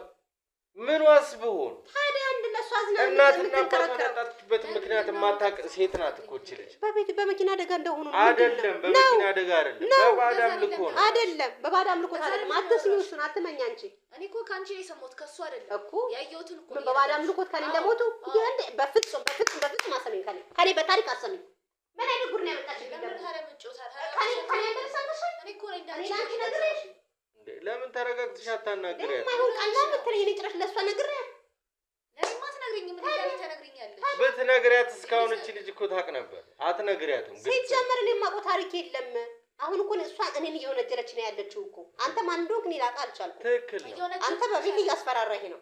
ምን ዋስብሆን ታዲያ አንድ ለሷ አዝና እናትና አባቷን ያጣችበት ምክንያት የማታውቅ ሴት ናት እኮ እቺ ልጅ። በመኪና አደጋ እንደሆኑ ነው አይደለም? በመኪና አደጋ አይደለም፣ በባዕድ አምልኮ ነው። አይደለም በባዕድ አምልኮ አይደለም። አትስሚው፣ እሱን አትመኛ አንቺ። እኔ እኮ ካንቺ ነው የሰማሁት ከሱ አይደለም እኮ ያየሁትን እኮ። በባዕድ አምልኮ ካለ እንደሞቱ እንዴ? በፍጹም አሰሚኝ ካለ በታሪክ አሰሚኝ። ምን አይነት ጉድ ነው ያመጣሽ? ለምን ተረጋግተሽ አታናግሪያት? ብትነግሪያት እስካሁን እቺ ልጅ እኮ ታውቅ ነበር። አትነግሪያትም። ሲጀመር እኔ የማውቀው ታሪክ የለም። አሁን እኮ እሷ እኔን እየወነጀለች ነው ያለችው እኮ። አንተ ማን እንደሆንክ እኔ ላውቅ አልቻልኩም። ትክክል ነው። አንተ በቤት እያስፈራራህ ነው።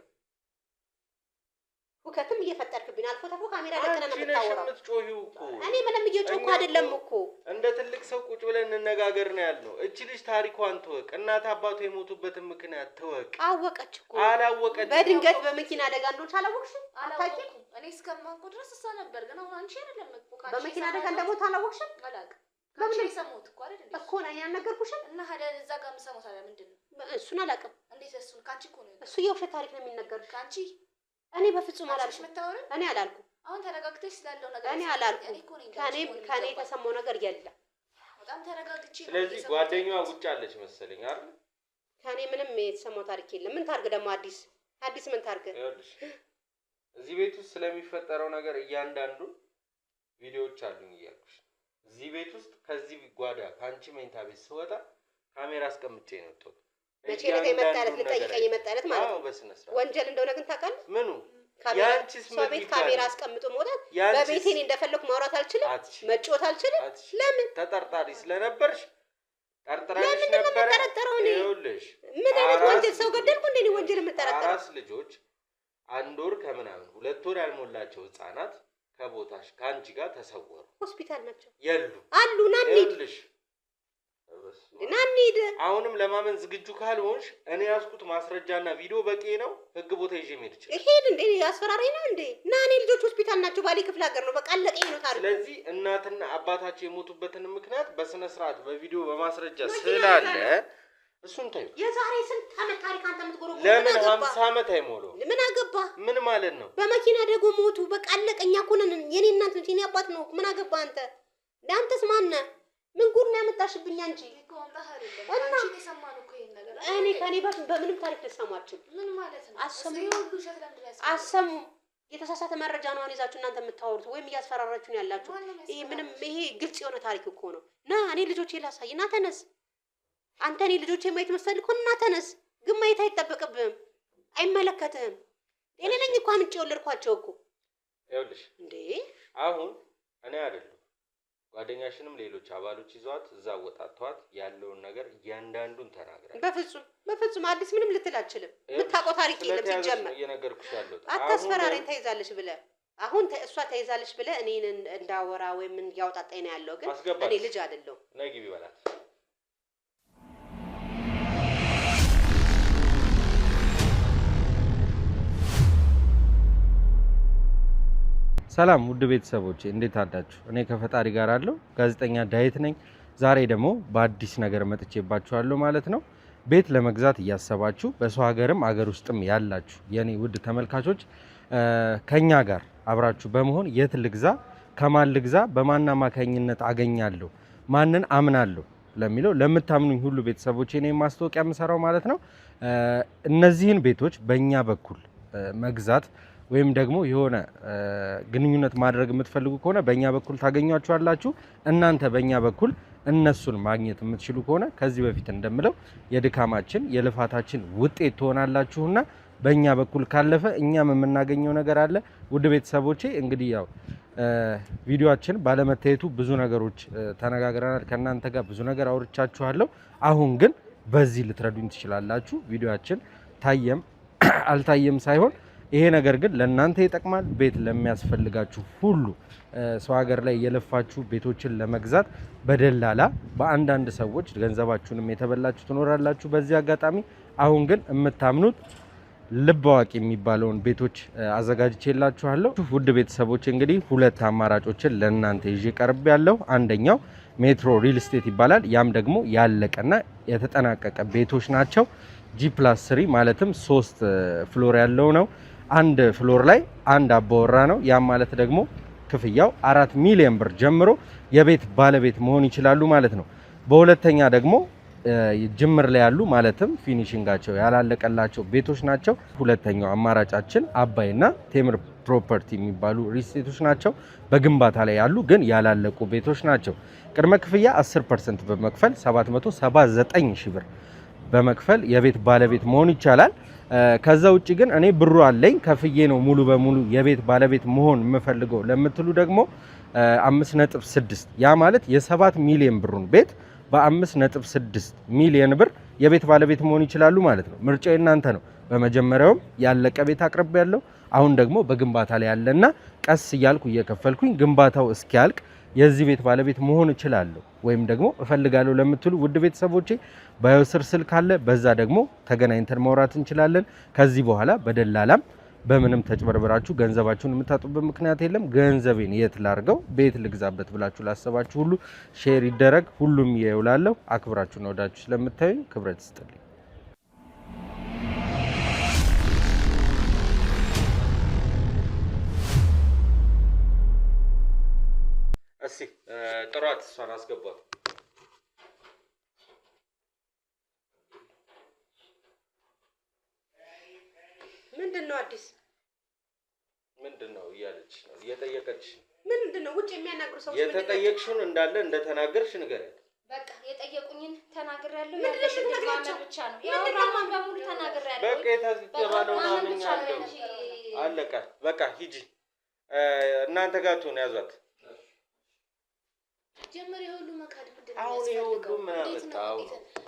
ሁከትም እየፈጠርክብኝ አልፎ ተፎ ካሜራ ለቀነ ነው የምታወራው። የምትጮሂው እኮ እኔ ምንም እየጮህኩ አይደለም እኮ። እንደ ትልቅ ሰው ቁጭ ብለን እንነጋገር ነው ያልነው። እቺ ልጅ ታሪኳን ትወቅ፣ እናት አባቱ የሞቱበትን ምክንያት ትወቅ። አወቀች እኮ። አላወቀች። በድንገት በመኪና አደጋ እንደሆነች አላወቅሽም? አላወቅኩም። እኔ እስከማውቀው ድረስ እሷ ነበር፣ ግን አሁን አንቺ አይደለም እኮ። በመኪና አደጋ እንደሞት አላወቅሽም? አላውቅም። ከምን የሰማሁት እኮ አይደል እኮ ነው ያልነገርኩሽም። እና ሀደ እዛ ጋር የምሰማው ታዲያ ምንድን ነው? እሱን አላውቅም። እንዴት? እሱን ካንቺ እኮ ነው። እሱ የውሸት ታሪክ ነው የሚነገርሽ። ካንቺ እኔ በፍጹም አላልኩም። እኔ አላልኩም። አሁን ተረጋግተሽ ስላለው ነገር እኔ አላልኩም። ከኔ የተሰማው ነገር የለም። በጣም ተረጋግቼ። ስለዚህ ጓደኛዋ ውጭ አለች መሰለኝ አይደል? ከኔ ምንም የተሰማው ታሪክ የለም። ምን ታርግ ደግሞ? አዲስ ምን ታርግ? ይኸውልሽ እዚህ ቤት ውስጥ ስለሚፈጠረው ነገር እያንዳንዱ ቪዲዮዎች አሉኝ እያልኩሽ። እዚህ ቤት ውስጥ ከዚህ ጓዳ ከአንቺ መኝታ ቤት ስወጣ ካሜራ አስቀምጬ ነው የወጣሁት። መቼ ነው የመጣለት? ልጠይቀኝ የመጣለት ማለት ነው። በስነ ስርዓት ወንጀል እንደሆነ ግን ታውቃለህ? ምኑ ያንቺስ ቤት ካሜራ አስቀምጦ መውጣት? በቤቴ እኔ እንደፈለኩ ማውራት አልችልም፣ መጮት አልችልም። ለምን? ተጠርጣሪ ስለነበርሽ ጠርጥራለሽ ነበር። ይኸውልሽ ምን አይነት ወንጀል ሰው ገደልኩ እንዴ? እኔ ወንጀል የምጠረጠረው? አራስ ልጆች 1 ወር ከምናምን 2 ወር ያልሞላቸው ህፃናት ከቦታሽ ከአንቺ ጋር ተሰወሩ። ሆስፒታል ናቸው የሉ አሉ። ና እንሂድ። አሁንም ለማመን ዝግጁ ካልሆንሽ እኔ ያዝኩት ማስረጃና ቪዲዮ በቂ ነው። ህግ ቦታ ይዤ መሄድ ይችላል። ሄድ እንዴ? አስፈራራኝ ነው እንዴ? ና እኔ ልጆች ሆስፒታል ናቸው። ባሌ ክፍለ ሀገር ነው። በቃ አለቀ ነው ታሪክ። ስለዚህ እናትና አባታቸው የሞቱበትን ምክንያት በስነ ስርዓት በቪዲዮ በማስረጃ ስላለ እሱን ታዩ። የዛሬ ስንት ዓመት ታሪክ አንተ የምትጎረው? ለምን 50 ዓመት አይሞላው? ምን አገባ? ምን ማለት ነው? በመኪና ደግሞ ሞቱ። በቃ አለቀ። እኛ እኮ ነን። የኔ እናት ነች፣ የኔ አባት ነው። ምን አገባ አንተ? አንተስ ማነህ? ምን ጉድ ነው ያመጣሽብኝ አንቺ? እኔ ከኔ በምንም ታሪክ ልትሰማችሁ ምን ማለት ነው? አሰሙ። የተሳሳተ መረጃ ነው አሁን ይዛችሁ እናንተ የምታወሩት ወይም እያስፈራራችሁ ነው ያላችሁ። ይሄ ግልጽ የሆነ ታሪክ እኮ ነው። ና እኔ ልጆቼ ላሳይ። ና ተነስ። አንተ እኔ ልጆቼ ማየት መስፈልግ እኮ ና ተነስ። ግን ማየት አይጠበቅብህም፣ አይመለከትህም። እኔ ነኝ እኮ አምጬ የወለድኳቸው እኮ። ይኸውልሽ እንዴ አሁን እኔ አይደለም ጓደኛሽንም ሌሎች አባሎች ይዟት እዛ ወጣቷት ያለውን ነገር እያንዳንዱን ተናግራለች። በፍጹም አዲስ ምንም ልትል አልችልም። የምታውቀው ታሪክ የለም ሲጀመር። እየነገርኩሽ ያለው አታስፈራሪኝ። ተይዛለች ብለህ አሁን እሷ ተይዛለች ብለህ እኔን እንዳወራ ወይም እንዲያወጣጣኝ ነው ያለው። ግን እኔ ልጅ አይደለሁም። ነይ ግቢ በላት። ሰላም ውድ ቤተሰቦቼ እንዴት አዳችሁ? እኔ ከፈጣሪ ጋር አለው ጋዜጠኛ ዳዊት ነኝ። ዛሬ ደግሞ በአዲስ ነገር መጥቼባችኋለሁ ማለት ነው። ቤት ለመግዛት እያሰባችሁ በሰው ሀገርም አገር ውስጥም ያላችሁ የኔ ውድ ተመልካቾች ከኛ ጋር አብራችሁ በመሆን የት ልግዛ፣ ከማን ልግዛ፣ በማን አማካኝነት አገኛለሁ፣ ማንን አምናለሁ ለሚለው ለምታምኑኝ ሁሉ ቤተሰቦቼ እኔ ማስታወቂያ የምሰራው ማለት ነው። እነዚህን ቤቶች በእኛ በኩል መግዛት ወይም ደግሞ የሆነ ግንኙነት ማድረግ የምትፈልጉ ከሆነ በእኛ በኩል ታገኟቸዋላችሁ። እናንተ በእኛ በኩል እነሱን ማግኘት የምትችሉ ከሆነ ከዚህ በፊት እንደምለው የድካማችን የልፋታችን ውጤት ትሆናላችሁና በእኛ በኩል ካለፈ እኛም የምናገኘው ነገር አለ። ውድ ቤተሰቦቼ እንግዲህ ያው ቪዲዮአችን ባለመታየቱ ብዙ ነገሮች ተነጋግረናል። ከእናንተ ጋር ብዙ ነገር አውርቻችኋለሁ። አሁን ግን በዚህ ልትረዱኝ ትችላላችሁ። ቪዲዮአችን ታየም አልታየም ሳይሆን ይሄ ነገር ግን ለእናንተ ይጠቅማል። ቤት ለሚያስፈልጋችሁ ሁሉ ሰው ሀገር ላይ የለፋችሁ ቤቶችን ለመግዛት በደላላ በአንዳንድ ሰዎች ገንዘባችሁንም የተበላችሁ ትኖራላችሁ። በዚህ አጋጣሚ አሁን ግን የምታምኑት ልብ አዋቂ የሚባለውን ቤቶች አዘጋጅቼላችኋለሁ። ውድ ቤተሰቦች እንግዲህ ሁለት አማራጮችን ለእናንተ ይዤ ቀርብ ያለው አንደኛው ሜትሮ ሪል ስቴት ይባላል። ያም ደግሞ ያለቀና የተጠናቀቀ ቤቶች ናቸው። G+3 ማለትም 3 ፍሎር ያለው ነው። አንድ ፍሎር ላይ አንድ አባወራ ነው። ያም ማለት ደግሞ ክፍያው 4 ሚሊዮን ብር ጀምሮ የቤት ባለቤት መሆን ይችላሉ ማለት ነው። በሁለተኛ ደግሞ ጅምር ላይ ያሉ ማለትም ፊኒሺንጋቸው ያላለቀላቸው ቤቶች ናቸው። ሁለተኛው አማራጫችን አባይና ቴምር ፕሮፐርቲ የሚባሉ ሪስቴቶች ናቸው። በግንባታ ላይ ያሉ ግን ያላለቁ ቤቶች ናቸው። ቅድመ ክፍያ 10% በመክፈል 779 ሺህ ብር በመክፈል የቤት ባለቤት መሆን ይቻላል። ከዛ ውጪ ግን እኔ ብሩ አለኝ ከፍዬ ነው ሙሉ በሙሉ የቤት ባለቤት መሆን የምፈልገው ለምትሉ ደግሞ 5.6 ያ ማለት የ7 ሚሊዮን ብሩን ቤት በ5.6 ሚሊዮን ብር የቤት ባለቤት መሆን ይችላሉ ማለት ነው። ምርጫው እናንተ ነው። በመጀመሪያውም ያለቀ ቤት አቅርቤ ያለው አሁን ደግሞ በግንባታ ላይ ያለና ቀስ እያልኩ እየከፈልኩኝ ግንባታው እስኪያልቅ የዚህ ቤት ባለቤት መሆን እችላለሁ ወይም ደግሞ እፈልጋለሁ ለምትሉ ውድ ቤተሰቦቼ ባዮ ስር ስልክ አለ። በዛ ደግሞ ተገናኝተን ማውራት እንችላለን። ከዚህ በኋላ በደላላም በምንም ተጭበርበራችሁ ገንዘባችሁን የምታጡበት ምክንያት የለም። ገንዘቤን የት ላርገው ቤት ልግዛበት ብላችሁ ላሰባችሁ ሁሉ ሼር ይደረግ። ሁሉም ይውላለሁ። አክብራችሁና ወዳችሁ ስለምታዩኝ ክብረት ይስጥልኝ። እሺ ጥራት እሷን አስገባት። ምንድነው አዲስ? ምንድነው እያለች ነው እየጠየቀች። ምንድነው ውጭ የሚያናግሩ ሰዎች የተጠየቅሽውን እንዳለ እንደተናገርሽ ንገሪያት። በቃ የጠየቁኝን ተናግሬያለሁ። ያለሽ ማመን ብቻ ነው። ያው ማመን በሙሉ ተናግሬያለሁ። በቃ የተባለውን አመኛለሁ። አለቀ። በቃ ሂጂ። እናንተ ጋር ትሆን ያዟት። ጀመረ የሁሉ መካድ ምንድነው? አሁን የሁሉ ማመጣው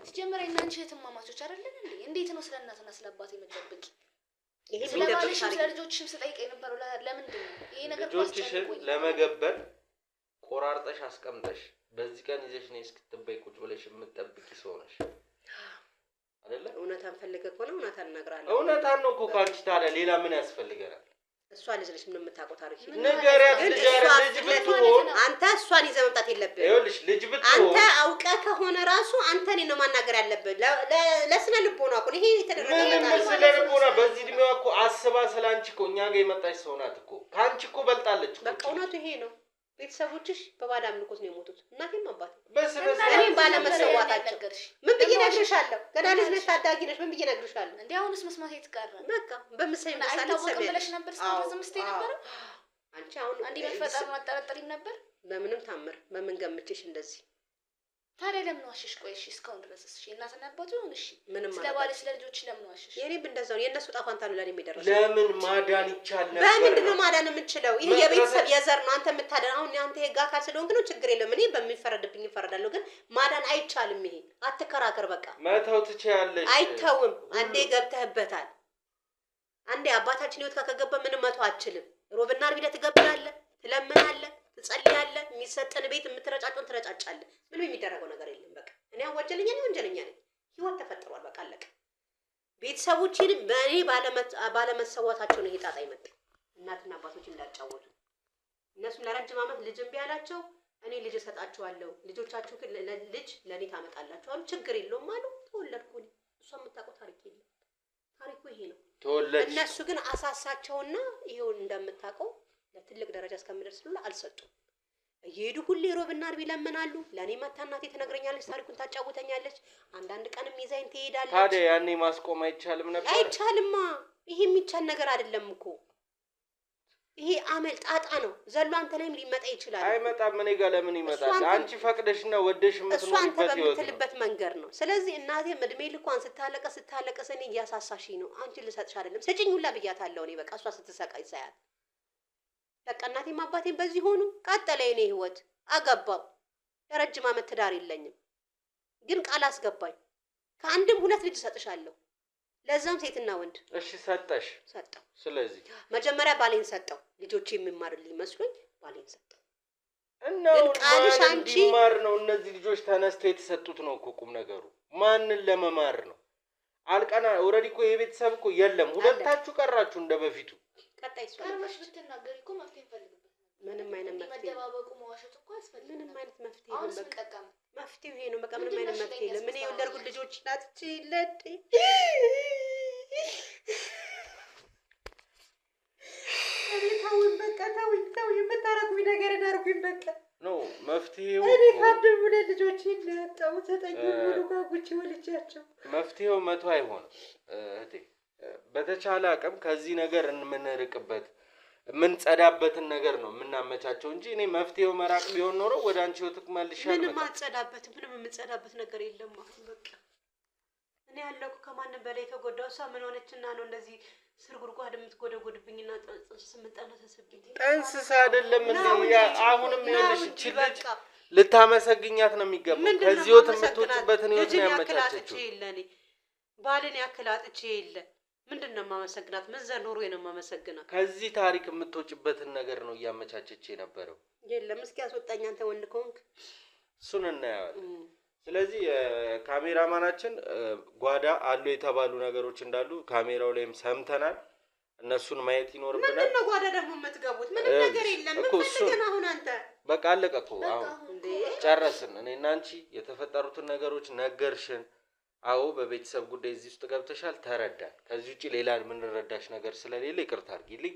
ሲጀመረ እናንቺ እህትማማቾች አይደለን እንዴ? እንዴት ነው ስለእናትና ስለአባቴ መደበቂ? ይሄ ስለባልሽ ስለልጆችሽም ስጠይቅ የነበረው ለምንድን ነው ይሄ ነገር? ልጆችሽን ለመገበር ቆራርጠሽ አስቀምጠሽ በዚህ ቀን ይዘሽ ነው እስክትበይ ቁጭ ብለሽ የምትጠብቂ ሰው ነሽ አይደለ? እውነታን ፈልገህ ከሆነ እውነታን እነግራለሁ። እውነታን ነው እኮ ካንቺ ታዲያ ሌላ ምን ያስፈልገናል? እሷ ልጅ ነሽ ምን የምታውቀው ታሪክ ንገሪያት። ልጅ ብትሆን አንተ እሷን ይዘህ መምጣት የለብህም። ይኸውልሽ ልጅ ብትሆን አንተ አውቀህ ከሆነ ራሱ አንተ እኔን ነው ማናገር ያለብህ። ለስነ ልቦና እኮ ይሄ የተደረገ ምን ስለ ልቦና በዚህ እድሜዋ እኮ አስባ ስላንቺ እኮ እኛ ጋር የመጣች ሰው ናት እኮ ካንቺ እኮ በልጣለች እኮ። በቃ እውነቱ ይሄ ነው። ቤተሰቦችሽ በባዳ አምልኮት ነው የሞቱት። እናቴም አባቴ በስበስ እኔም ባለመሰዋታቸው ምን ብዬ ነግርሻለሁ? ገና ልጅ ነሽ፣ ታዳጊ ነሽ። ምን ብዬ ነግርሻለሁ? እንዴ አሁንስ መስማት የተቀረ በቃ በምሳሌ ምሳሌ ብለሽ ነበር። ስለዚህ ምስቴ ነበር አንቺ አሁን አንዴ መፈጠሩን አጠራጠሪም ነበር። በምንም ታምር በምን ገምቼሽ እንደዚህ ታዲያ ለምን ዋሽሽ? ቆይ እሺ እስካሁን ድረስ እሺ እናትና አባቱ ይሁን እሺ ምንም ስለ ባልሽ ስለ ልጆችሽ ለምን ዋሽሽ? የኔም እንደዛው የእነሱ ጣፋንታ ነው ለኔ የሚደርሰው። ለምን ማዳን ይቻል ነበር? በምንድን ነው ማዳን የምንችለው? ይሄ የቤተሰብ የዘር ነው። አንተ የምታዳን አሁን አንተ የጋ አካል ስለሆንክ ነው ችግር የለም። እኔ በሚፈረድብኝ እፈረዳለሁ፣ ግን ማዳን አይቻልም። ይሄ አትከራከር። በቃ መተው ትችያለሽ። አይተውም። አንዴ ገብተህበታል። አንዴ አባታችን ህይወት ከገባ ምንም መተው አትችልም። ሮብና አርብ ሂደህ ትገብራለህ፣ ትለምናለህ፣ ትጸልያለህ። የሚሰጠን ቤት የምትረጫጩን ትረጫጫለህ። ምንም የሚደረገው ነገር የለም። በቃ እኔ ወንጀለኛ ነኝ። ህይወት ተፈጥሯል። በቃ አለቀ። ቤተሰቦቼንም በእኔ ባለመሰዋታቸው ነው ይሄ ጣጣ ይመጣ። እናትና አባቶች እንዳጫወቱ እነሱም ለረጅም ዓመት ልጅ እምቢ አላቸው። እኔ ልጅ እሰጣቸዋለሁ፣ ልጆቻችሁ ግን ልጅ ለእኔ ታመጣላችሁ አሉ። ችግር የለውም አሉ። ተወለድኩ። እሷ የምታውቀው ታሪክ የለም። ታሪኩ ይሄ ነው። ተወለድሽ። እነሱ ግን አሳሳቸውና ይሄው እንደምታውቀው ለትልቅ ደረጃ እስከምደርስ ብሎ አልሰጡም። እየሄዱ ሁሌ ሮብና አርብ ይለምናሉ። ለእኔ መታ እናቴ ትነግረኛለች፣ ታሪኩን ታጫውተኛለች። አንዳንድ ቀንም ይዛኝ ትሄዳለች። ታዲያ ያኔ ማስቆም አይቻልም ነበር? አይቻልማ። ይሄ የሚቻል ነገር አይደለም እኮ። ይሄ አመል ጣጣ ነው። ዘሎ አንተ ላይም ሊመጣ ይችላል። አይመጣም። እኔ ጋር ለምን ይመጣል? አንቺ ፈቅደሽና ወደሽ የምትኖሪበት ህይወት ነው። በምትልበት መንገድ ነው። ስለዚህ እናቴም እድሜ ልኳን ስታለቀስ እኔ እያሳሳሽኝ ነው። አንቺ ልሰጥሽ አይደለም ስጭኝ ሁላ ብያታለሁ። እኔ በቃ እሷ ስትሰቃይ ሳያት በቃ እናቴም አባቴም በዚህ ሆኑ። ቀጠለ የኔ ህይወት። አገባው። የረጅም ዓመት ትዳር የለኝም፣ ግን ቃል አስገባኝ። ከአንድም 2 ልጅ እሰጥሻለሁ፣ ለዛም ሴትና ወንድ። እሺ ሰጠሽ? ሰጠው። ስለዚህ መጀመሪያ ባሌን ሰጠው። ልጆቼ የሚማርልኝ መስሎኝ ባሌን ሰጠው። እና ቃልሽ አንቺ ማር ነው። እነዚህ ልጆች ተነስተው የተሰጡት ነው እኮ ቁም ነገሩ። ማንን ለመማር ነው? አልቀና ኦልሬዲ እኮ የቤተሰብ እኮ የለም። ሁለታችሁ ቀራችሁ እንደበፊቱ። ቀጣይ ቀርበሽ ብትናገሪ እኮ መፍትሄ እንፈልግበት። ምንም አይነት መፍትሄ መደባበቁ መዋሸቱ እኮ አያስፈልግም። ምንም አይነት መፍትሄ አሁን የለም። በቃ ስንጠቀም መፍትሄው ይሄ ነው። በቃ ምንም አይነት መፍትሄ የለም። ምን የወለድኩት ልጆች ናት ይለድ ታውን በቃ ታው የምታረጉኝ ነገር እናርጉኝ። በቃ ኖ መፍትሄው እኔ ካንድም 2 ልጆች ይለጣው ተጠኝ ሙሉ ጋጉቺ ወልጃቸው መፍትሄው መቶ አይሆንም እህቴ። በተቻለ አቅም ከዚህ ነገር የምንርቅበት የምንጸዳበትን ነገር ነው የምናመቻቸው እንጂ እኔ መፍትሄው መራቅ ቢሆን ኖሮ ወደ አንቺ ህይወት መልሻለሁ። ምንም አጸዳበት፣ ምንም የምንጸዳበት ነገር የለም። አሁን በቃ እኔ ያለው ከማንም በላይ የተጎዳው እሷ ምን ሆነችና ነው እንደዚህ ስር ጉድጓድ የምትጎደጎድብኝና ጥንስስ የምጠነሰስብኝ? ጥንስስ አይደለም እንዴ? አሁንም ይኸውልሽ እቺ ልጅ ልታመሰግኛት ነው የሚገባው። ከዚህ ህይወት የምትወጪበትን ህይወት ነው ያመቻቸችው። ባልን ያክል አጥቼ የለ ምንድን ነው የማመሰግናት? ምን ዘር ኖሮ ነው የማመሰግናት? ከዚህ ታሪክ የምትወጪበትን ነገር ነው እያመቻቸች የነበረው። የለም እስኪ አስወጣኝ አንተ ወንድ ከሆንክ እሱን እናያለን። ስለዚህ ካሜራማናችን ጓዳ አሉ የተባሉ ነገሮች እንዳሉ ካሜራው ላይም ሰምተናል። እነሱን ማየት ይኖርብናል። ምንድን ነው ጓዳ ደግሞ የምትገቡት? ምንም ነገር የለም። ምን ፈልገን አሁን አንተ? በቃ አለቀ እኮ አሁን ጨረስን። እኔና አንቺ የተፈጠሩትን ነገሮች ነገርሽን። አዎ በቤተሰብ ጉዳይ እዚህ ውስጥ ገብተሻል፣ ተረዳን። ከዚህ ውጪ ሌላ የምንረዳሽ ነገር ስለሌለ ይቅርታ አድርጊልኝ።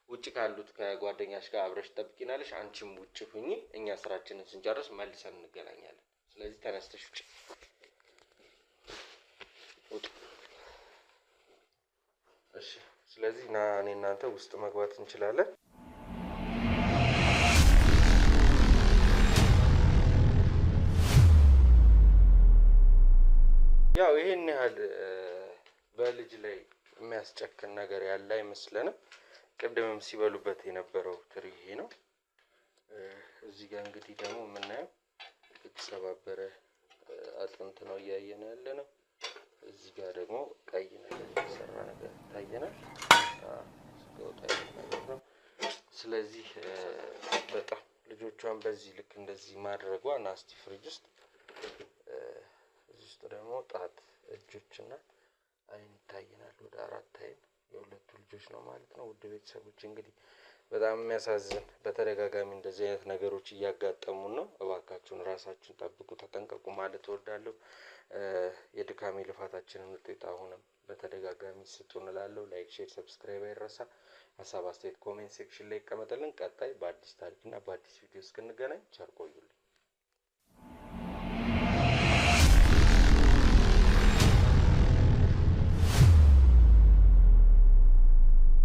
ውጪ ካሉት ከጓደኛሽ ጋር አብረሽ ጠብቂናለሽ። አንቺም ውጪ ሁኚ። እኛ ስራችንን ስንጨርስ መልሰን እንገናኛለን። ስለዚህ ተነስተሽ ውጪ። እሺ። ስለዚህ ና እኔ እናንተ ውስጥ መግባት እንችላለን። ያው ይሄን ያህል በልጅ ላይ የሚያስጨክን ነገር ያለ አይመስለንም። ቅድምም ሲበሉበት የነበረው ትሪ ይሄ ነው። እዚህ ጋር እንግዲህ ደግሞ የምናየው የተሰባበረ አጥንት ነው እያየን ያለ ነው። እዚህ ጋር ደግሞ ቀይ ነገር የተሰራ ነገር ይታየናል። ነው። ስለዚህ በጣም ልጆቿን በዚህ ልክ እንደዚህ ማድረጓ ናስቲ ፍሪጅ ውስጥ እዚህ ውስጥ ደግሞ ጣት እጆችና አይን ይታየናል። ወደ 4 አይን የሁለቱ ልጆች ነው ማለት ነው። ውድ ቤተሰቦች እንግዲህ በጣም የሚያሳዝን በተደጋጋሚ እንደዚህ አይነት ነገሮች እያጋጠሙን ነው። እባካችሁን ራሳችሁን ጠብቁ፣ ተጠንቀቁ ማለት እወዳለሁ። የድካሜ ልፋታችንን ውጤት አሁንም በተደጋጋሚ ስጡን እላለሁ። ላይክ፣ ሼር፣ ሰብስክራይብ አይረሳ። ሀሳብ አስተያየት ኮሜንት ሴክሽን ላይ ይቀመጥልን። ቀጣይ በአዲስ ታሪክና በአዲስ ቪዲዮ እስክንገናኝ ቸር ቆዩልኝ።